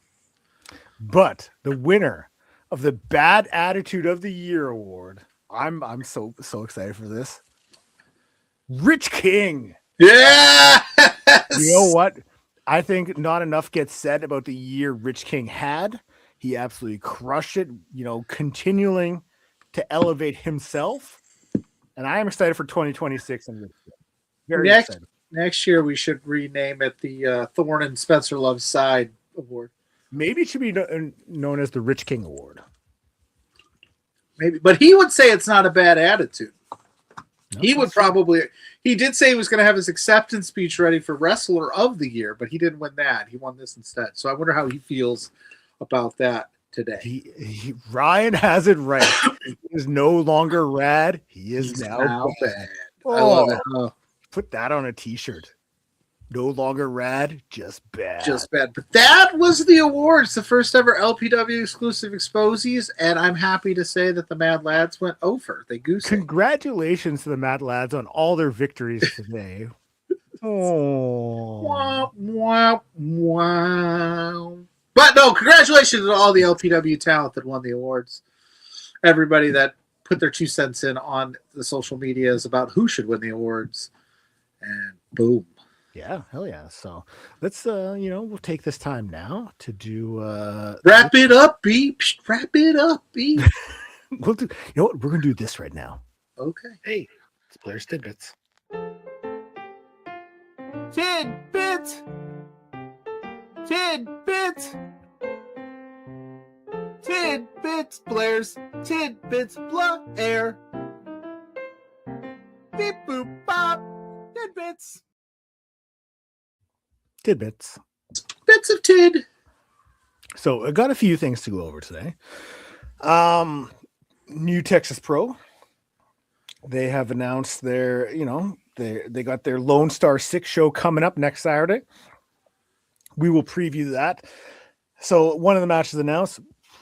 But the winner of the Bad Attitude of the Year award, I'm so excited for this. Rich King. Yeah. You know what? I think not enough gets said about the year Rich King had. He absolutely crushed it, continuing to elevate himself. And I am excited for 2026. And very excited. Next year, we should rename it the Thorne and Spencer Love Side Award. Maybe it should be known as the Rich King Award. Maybe, but he would say it's not a bad attitude. No, he would probably. He did say he was going to have his acceptance speech ready for Wrestler of the Year, but he didn't win that. He won this instead. So I wonder how he feels about that today. Ryan has it right. He is no longer rad. He is now bad. I love it. Oh. Put that on a t-shirt. No longer rad, just bad. Just bad. But that was the awards, the first ever LPW exclusive Exposies, and I'm happy to say that the Mad Lads went over. They goosed. Congratulations to the Mad Lads on all their victories today. Oh. Wow, wow, wow. But no, congratulations to all the LPW talent that won the awards. Everybody that put their 2 cents in on the social medias about who should win the awards. And boom. Yeah, hell yeah. So let's we'll take this time now to do wrap it up, B. Wrap it up, B. We'll do what? We're gonna do this right now. Okay. Hey, it's Blair's Tidbits. Tidbits. Tidbits. Tidbits, Blair's Tidbits, Blair. Beep boop bop. Tidbits. Tidbits. Bits of tid. So I got a few things to go over today. New Texas Pro. They have announced their, they got their Lone Star 6 show coming up next Saturday. We will preview that. So one of the matches announced,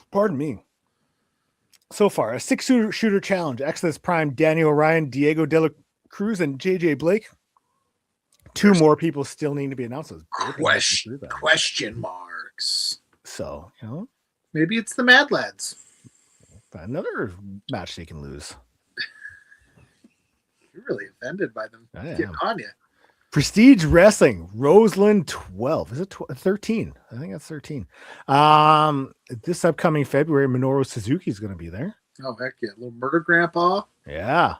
pardon me. So far, a 6-shooter challenge. Exodus Prime, Daniel O'Ryan, Diego De La Cruz, and JJ Blake. 2 more people still need to be announced. Question marks. So, maybe it's the Mad Lads. Another match they can lose. You're really offended by them getting on you. Prestige Wrestling, Roseland 12. Is it 13? I think that's 13. This upcoming February, Minoru Suzuki is going to be there. Oh, heck yeah. Little murder grandpa. Yeah.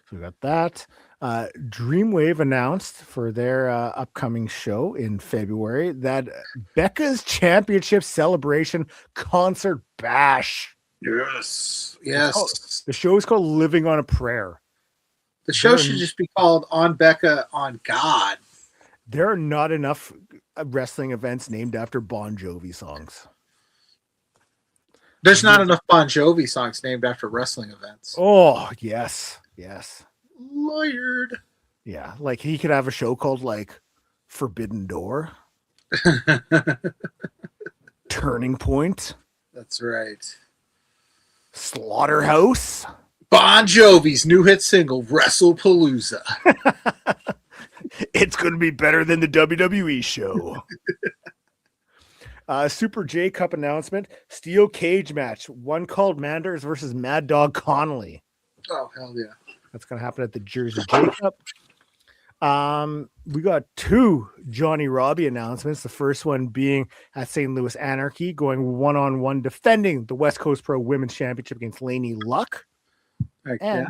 So we got that. Dreamwave announced for their upcoming show in February that Becca's Championship Celebration Concert Bash. Yes. The show is called Living on a Prayer. The show should just be called On Becca, On God. There are not enough wrestling events named after Bon Jovi songs. There's not enough Bon Jovi songs named after wrestling events. Oh, yes. Lawyered. Yeah, like he could have a show called Forbidden Door. Turning Point. That's right. Slaughterhouse. Bon Jovi's new hit single, WrestlePalooza. It's going to be better than the WWE show. Super J Cup announcement. Steel cage match. One called Manders versus Mad Dog Connolly. Oh, hell yeah. That's going to happen at the Jersey J Cup. We got 2 Johnny Robbie announcements. The first one being at St. Louis Anarchy, going 1-on-1 defending the West Coast Pro Women's Championship against Lainey Luck. And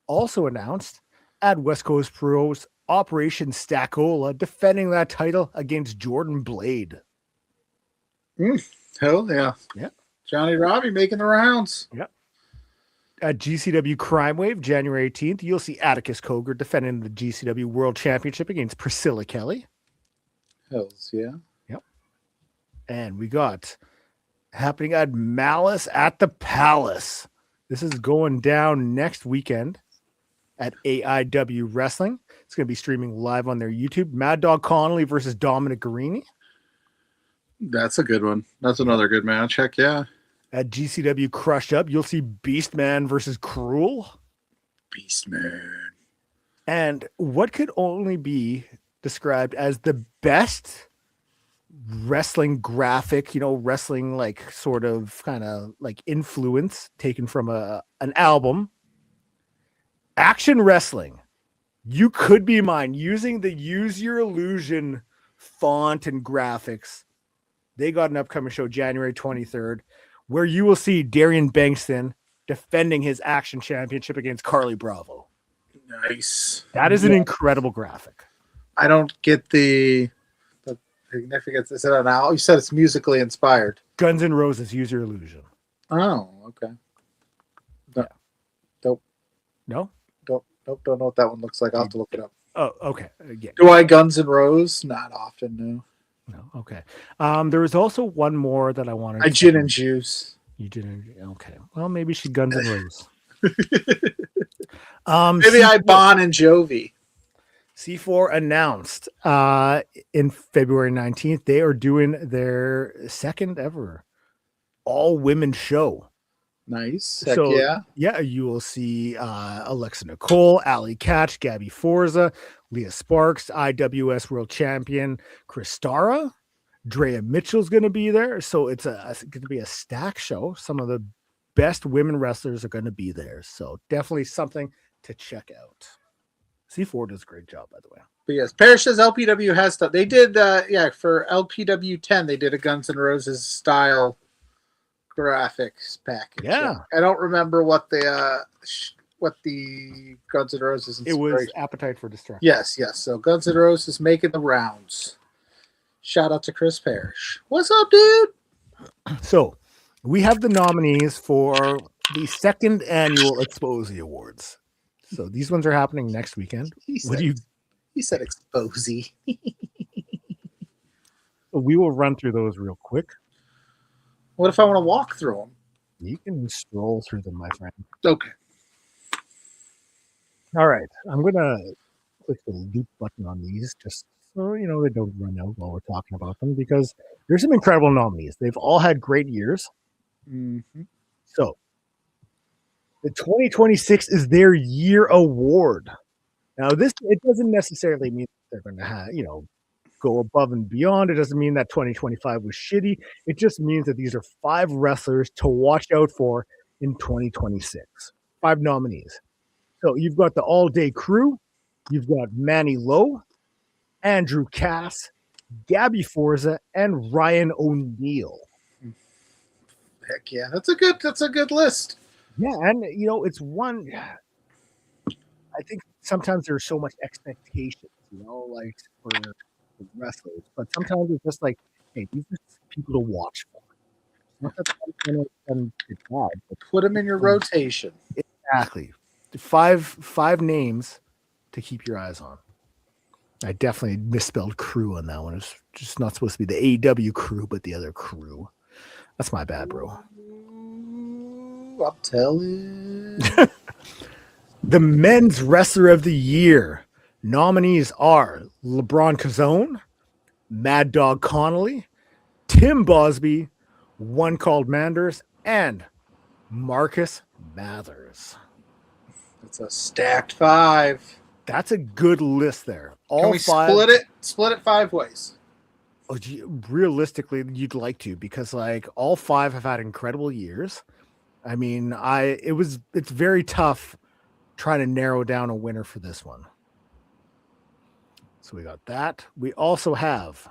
also announced at West Coast Pro's Operation Stackola, defending that title against Jordan Blade. Hell yeah. Yeah. Johnny Robbie making the rounds. Yep. At GCW Crime Wave, January 18th, you'll see Atticus Coger defending the GCW World Championship against Priscilla Kelly. Hells yeah. Yep. And we got happening at Malice at the Palace. This is going down next weekend at AIW Wrestling. It's going to be streaming live on their YouTube. Mad Dog Connolly versus Dominic Guarini. That's a good one. That's another good match. Heck yeah. At GCW Crush Up, you'll see Beastman versus Cruel. Beastman. And what could only be described as the best wrestling graphic, wrestling like sort of kind of like influence taken from an album. Action Wrestling. You Could Be Mine, using the Use Your Illusion font and graphics. They got an upcoming show January 23rd, where you will see Darian Bankston defending his Action Championship against Carly Bravo. Nice. That is an incredible graphic. I don't get the significance. Is it an album? You said it's musically inspired. Guns N' Roses, Use Your Illusion. Oh, okay. No? Don't know what that one looks like. I'll have to look it up. Oh, okay. Yeah. Do I Guns N' Roses? Not often, no. No, okay. There was also one more that I wanted. I Gin and Juice. You didn't. Okay. Well, maybe she Guns N' Roses. Maybe I Bon and Jovi. C4 announced in February 19th they are doing their second ever all-women show. Nice. Heck yeah. Yeah, you will see Alexa Nicole, Allie Katch, Gabby Forza, Leah Sparks, IWS World Champion Chris Stara, Drea Mitchell's going to be there. So it's going to be a stack show. Some of the best women wrestlers are going to be there. So definitely something to check out. C4 does a great job, by the way. But yes, Parrish says LPW has stuff. They did, for LPW 10, they did a Guns N' Roses style graphics package. Yeah. I don't remember what the Guns N' Roses. It was Appetite for Destruction. Yes. So Guns N' Roses making the rounds. Shout out to Chris Parrish. What's up, dude? So we have the nominees for the second annual Exposie Awards. So these ones are happening next weekend. He said Exposie. We will run through those real quick. What if I want to walk through them? You can stroll through them, my friend. Okay. All right. I'm going to click the loop button on these just so, they don't run out while we're talking about them, because there's some incredible nominees. They've all had great years. Mm-hmm. So the 2026 is their year award. Now, it doesn't necessarily mean they're going to have, go above and beyond. It doesn't mean that 2025 was shitty. It just means that these are 5 wrestlers to watch out for in 2026. 5 nominees. So you've got the All Day Crew. You've got Manny Lowe, Andrew Cass, Gabby Forza, and Ryan O'Neal. Heck yeah. That's a good list. Yeah, and it's one. I think sometimes there's so much expectations, like for the wrestlers, but sometimes it's just like, hey, these are people to watch for. Not that it's bad, but put them in your rotation. Exactly. 5 names to keep your eyes on. I definitely misspelled crew on that one. It's just not supposed to be the AEW crew, but the other crew. That's my bad, bro. I'm telling. The Men's Wrestler of the Year nominees are LeBron Cazone, Mad Dog Connolly, Tim Bosby, One Called Manders, and Marcus Mathers. It's a stacked 5. That's a good list there. Can we 5, split it 5 ways? Oh, realistically, you'd like to, because all 5 have had incredible years. I mean, it's very tough trying to narrow down a winner for this one. So we got that. We also have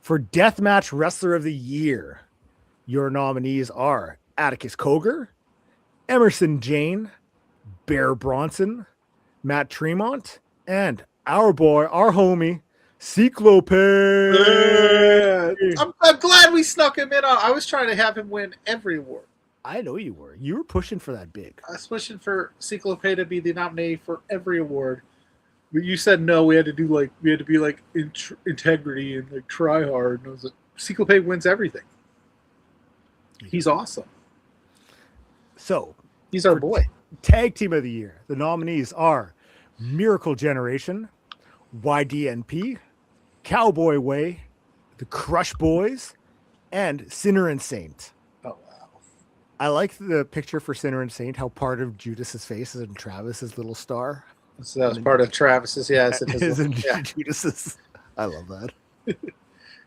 for Deathmatch Wrestler of the Year, your nominees are Atticus Cogar, Emerson Jane, Bear Bronson, Matt Tremont, and our boy, our homie, Cyclope. I'm glad we snuck him in. I was trying to have him win every award. I know you were. You were pushing for that big. I was pushing for Cyclope to be the nominee for every award. But you said no. We had to be like integrity and like try hard. And I was like, Cyclope wins everything. He's awesome. So he's our boy. Tag Team of the Year. The nominees are Miracle Generation, YDNP, Cowboy Way, the Crush Boys, and Sinner and Saint. Oh, wow. I like the picture for Sinner and Saint, how part of Judas's face is in Travis's little star. So that was part of Travis's, yes. It is in Judas's. I love that.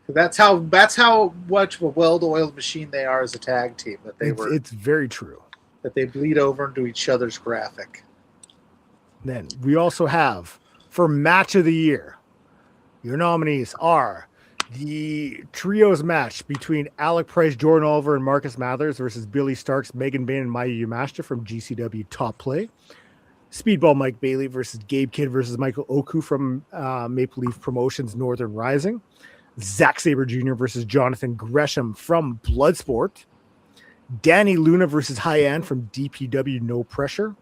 That's how much of a well-oiled machine they are as a tag team. It's very true. That they bleed over into each other's graphic. Then we also have for Match of the Year, your nominees are the trios match between Alec Price, Jordan Oliver, and Marcus Mathers versus Billy Starks, Megan Bain, and Maya Yamashita from GCW Top Play. Speedball Mike Bailey versus Gabe Kidd versus Michael Oku from Maple Leaf Promotions Northern Rising. Zack Sabre Jr. versus Jonathan Gresham from Bloodsport. Danny Luna versus Hyann from DPW No Pressure.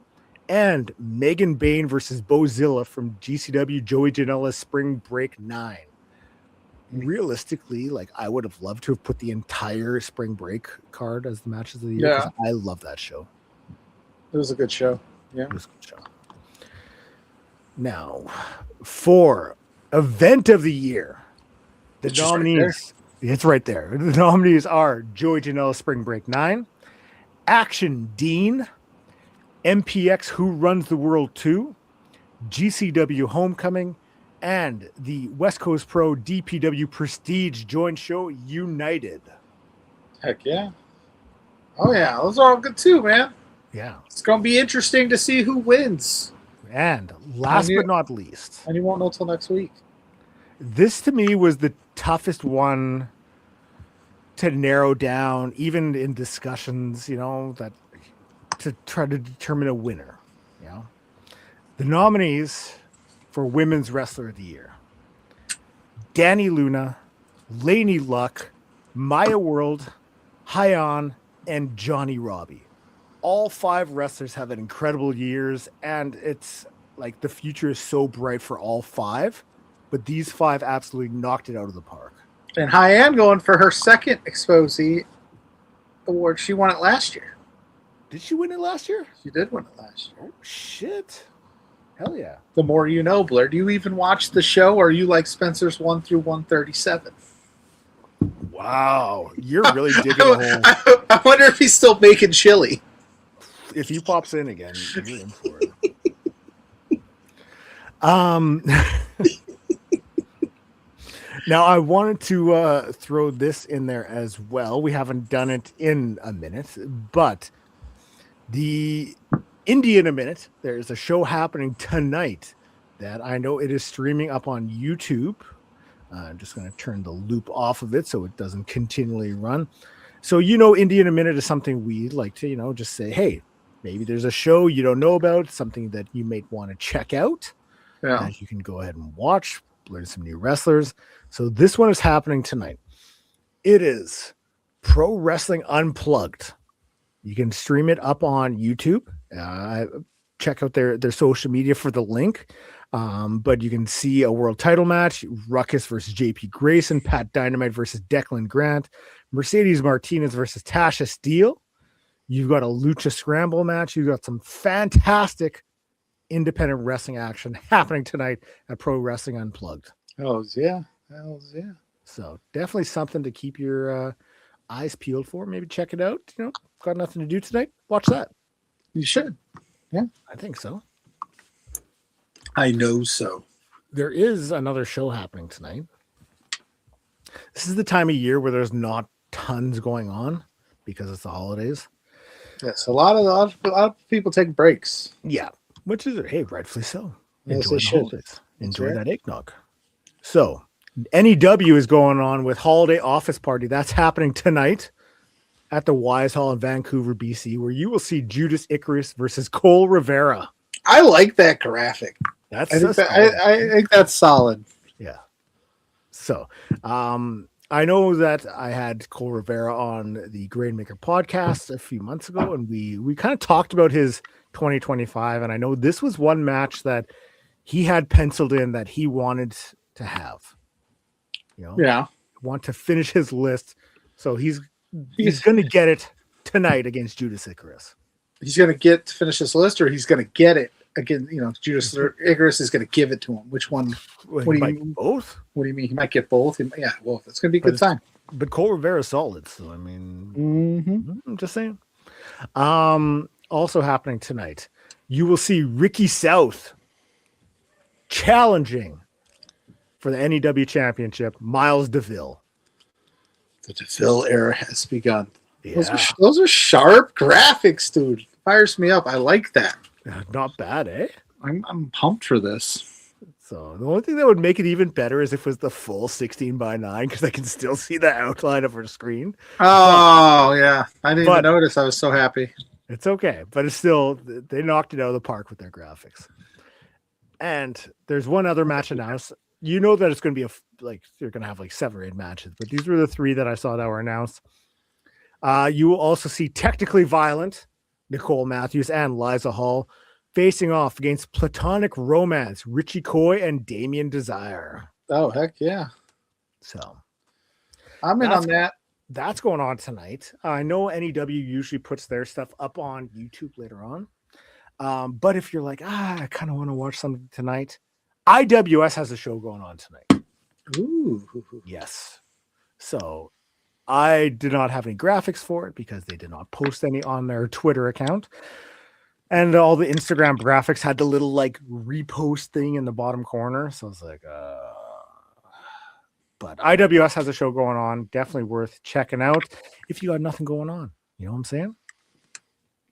And Megan Bain versus Bozilla from GCW Joey Janela's Spring Break 9. Realistically, like I would have loved to have put the entire Spring Break card as the matches of the year. Yeah. I love that show. It was a good show. Yeah. It was a good show. Now, for Event of the Year, the nominees, it's right there. The nominees are Joey Janela Spring Break 9, Action Dean, MPX Who Runs the World 2, GCW Homecoming, and the West Coast Pro DPW Prestige Joint Show United. Heck yeah. Oh yeah, those are all good too, man. Yeah. It's going to be interesting to see who wins. And last but not least. And you won't know till next week. This to me was the toughest one to narrow down, even in discussions, that to try to determine a winner. The nominees for Women's Wrestler of the Year: Danny Luna, Lainey Luck, Maya World, Hyan, and Johnny Robbie. All 5 wrestlers have had incredible years, and it's like the future is so bright for all 5, but these 5 absolutely knocked it out of the park. And Hyann going for her second Exposie award. She won it last year. Did she win it last year? She did win it last year. Oh, shit. Hell yeah. The more you know, Blair. Do you even watch the show, or are you like Spencer's 1 through 137? Wow. You're really digging a hole. I wonder if he's still making chili. If he pops in again, you're in for it. Now, I wanted to throw this in there as well. We haven't done it in a minute, but the Indie in a Minute, there's a show happening tonight that I know it is streaming up on YouTube. I'm just going to turn the loop off of it so it doesn't continually run. So, Indie in a Minute is something we like to, just say, hey, maybe there's a show you don't know about, something that you might want to check out. Yeah. That you can go ahead and watch, learn some new wrestlers. So this one is happening tonight. It is Pro Wrestling Unplugged. You can stream it up on YouTube. Check out their social media for the link. But you can see a world title match, Ruckus versus JP Grayson, Pat Dynamite versus Declan Grant, Mercedes Martinez versus Tasha Steele. You've got a Lucha Scramble match. You've got some fantastic independent wrestling action happening tonight at Pro Wrestling Unplugged. Oh, yeah. Hells yeah. So definitely something to keep your eyes peeled for. Maybe check it out. Got nothing to do tonight. Watch that. You should. Yeah. I think so. I know so. There is another show happening tonight. This is the time of year where there's not tons going on because it's the holidays. Yes, a lot of people take breaks. Yeah, which is, hey, rightfully so. Yes, Enjoy they the should. holidays. Enjoy that eggnog. So, NEW is going on with Holiday Office Party. That's happening tonight at the Wise Hall in Vancouver, BC, where you will see Judas Icarus versus Cole Rivera. I like that graphic. I think that's solid. Yeah. So, I know that I had Cole Rivera on the Grainmaker podcast a few months ago, and we kind of talked about his 2025, and I know this was one match that he had penciled in that he wanted to have. Want to finish his list, so he's going to get it tonight against Judas Icarus. He's going to get to finish his list, or he's going to get it again. Judas Icarus is going to give it to him. Which one? What do you mean? Both? What do you mean? He might get both. Yeah, well, it's going to be a good time. But Cole Rivera's solid, so I mean, I'm just saying. Also happening tonight, you will see Ricky South challenging for the NEW Championship, Miles DeVille. The DeVille era has begun. Yeah. Those are sharp graphics, dude. Fires me up. I like that. Not bad, eh? I'm pumped for this. So the only thing that would make it even better is if it was the full 16:9, because I can still see the outline of her screen. Oh, yeah. I didn't even notice. I was so happy. It's okay, but it's still, they knocked it out of the park with their graphics. And there's one other match announced. You know that it's going to be you're going to have 7 or 8 matches, but these were the 3 that I saw that were announced. You will also see Technically Violent, Nicole Matthews and Liza Hall facing off against Platonic Romance, Richie Coy and Damien Desire. Oh, heck yeah. So I'm in on that. That's going on tonight. I know NEW usually puts their stuff up on YouTube later on. But if you're like, I kind of want to watch something tonight, IWS has a show going on tonight. Ooh. Yes. So I did not have any graphics for it because they did not post any on their Twitter account. And all the Instagram graphics had the little repost thing in the bottom corner. So I was like, but IWS has a show going on. Definitely worth checking out if you got nothing going on. You know what I'm saying?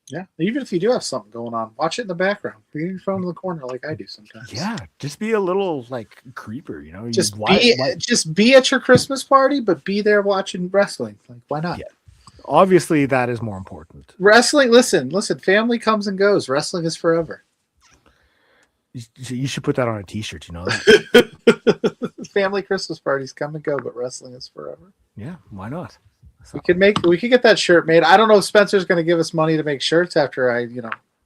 Yeah. Even if you do have something going on, watch it in the background. Be your phone in the corner like I do sometimes. Yeah. Just be a little creeper, Just be at your Christmas party, but be there watching wrestling. Why not? Yeah. Obviously, that is more important. Wrestling, listen, family comes and goes. Wrestling is forever. You should put that on a t-shirt, you know that? Family Christmas parties come and go, but wrestling is forever. Yeah, why not? So. We could get that shirt made. I don't know if Spencer's going to give us money to make shirts after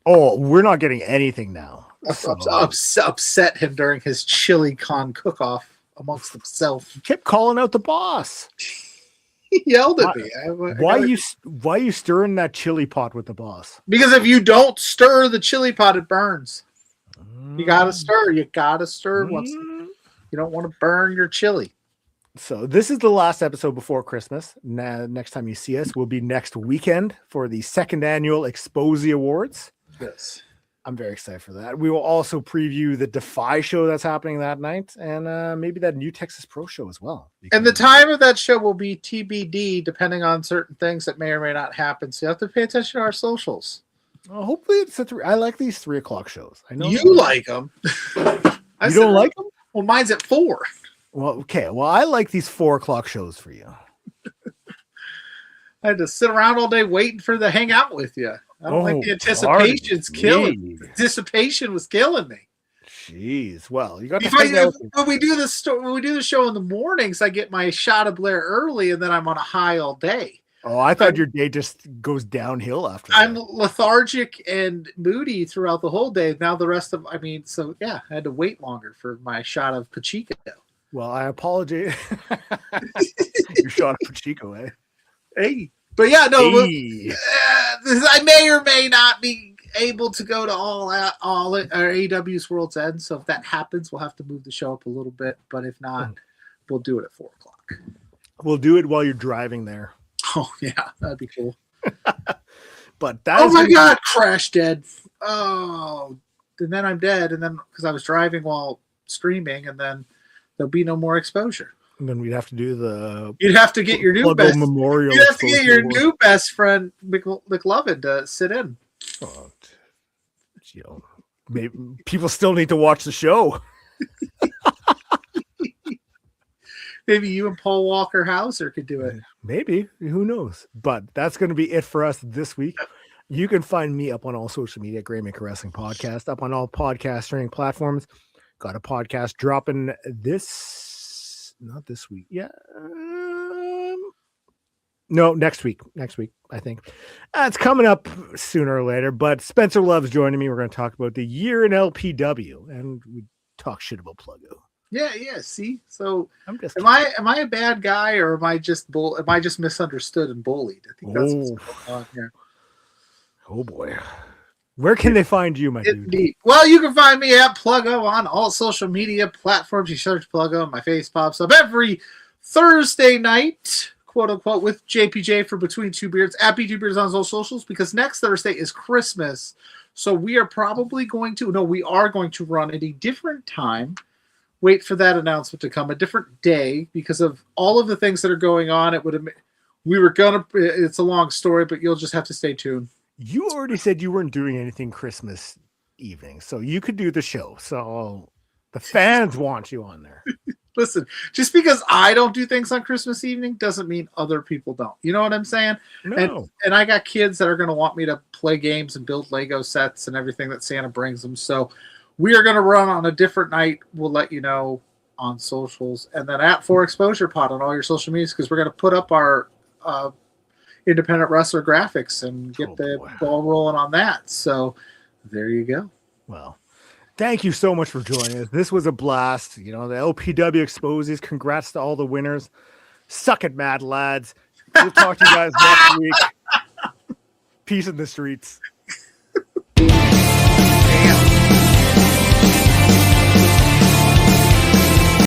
Oh, we're not getting anything now. Upset him during his chili con cook-off amongst himself. He kept calling out the boss. He yelled at me. Why you stirring that chili pot with the boss? Because if you don't stir the chili pot, it burns. You gotta stir. You gotta stir once. You don't want to burn your chili. So this is the last episode before Christmas. Next time you see us will be next weekend for the 2nd annual Exposie Awards. Yes. I'm very excited for that. We will also preview the Defy show that's happening that night, and maybe that New Texas Pro show as well. And the time of that show will be TBD, depending on certain things that may or may not happen. So you have to pay attention to our socials. Well, hopefully it's I like these 3 o'clock shows. I know you like them. You don't like them? Well, mine's at 4. Well, okay. Well, I like these 4 o'clock shows for you. I had to sit around all day waiting for the hang out with you. I don't like the anticipation's killing me. Anticipation was killing me. Jeez. Well, you got when we do the show in the mornings, I get my shot of Blair early, and then I'm on a high all day. Oh, I thought your day just goes downhill after that. I'm lethargic and moody throughout the whole day. Now the rest of, I had to wait longer for my shot of Pachico. Well, I apologize. Your shot of Pachico, eh? Hey. But yeah, no, I may or may not be able to go to all AW's World's End. So if that happens, we'll have to move the show up a little bit. But if not, we'll do it at 4 o'clock. We'll do it while you're driving there. Oh yeah, that'd be cool. But that. Oh my God, crash dead. Oh, and then I'm dead, and then because I was driving while streaming, and then there'll be no more exposure. And then we'd have to do the. You'd have to get your new best memorial. You'd have to get your new best friend McLovin to sit in. Oh, maybe people still need to watch the show. Maybe you and Paul Walker Hauser could do it. Maybe. Who knows? But that's going to be it for us this week. You can find me up on all social media, Graymaker Wrestling Podcast, up on all podcast streaming platforms. Got a podcast dropping not this week. Yeah. No, next week. Next week, I think. It's coming up sooner or later, but Spencer Love's joining me. We're going to talk about the year in LPW, and we talk shit about Pluggo. Yeah. See, so am I a bad guy, or am I just misunderstood and bullied? I think that's what's going on here. Oh boy, where can they find you, my dude? Well, you can find me at Pluggo on all social media platforms. You search Pluggo, and my face pops up every Thursday night, quote unquote, with JPJ for Between Two Beards at B2 Beards on all socials. Because next Thursday is Christmas, so we are going to run at a different time. Wait for that announcement to come, a different day, because of all of the things that are going on. It's a long story, but you'll just have to stay tuned. You already said you weren't doing anything Christmas evening, so you could do the show. So the fans want you on there. Listen, just because I don't do things on Christmas evening doesn't mean other people don't. You know what I'm saying? No. And I got kids that are going to want me to play games and build Lego sets and everything that Santa brings them. So we are going to run on a different night. We'll let you know on socials, and then at For Exposure Pod on all your social medias, because we're going to put up our independent wrestler graphics and get the ball rolling on that. So there you go. Well, thank you so much for joining us. This was a blast. The LPW Exposies. Congrats to all the winners. Suck it, mad lads. We'll talk to you guys next week. Peace in the streets.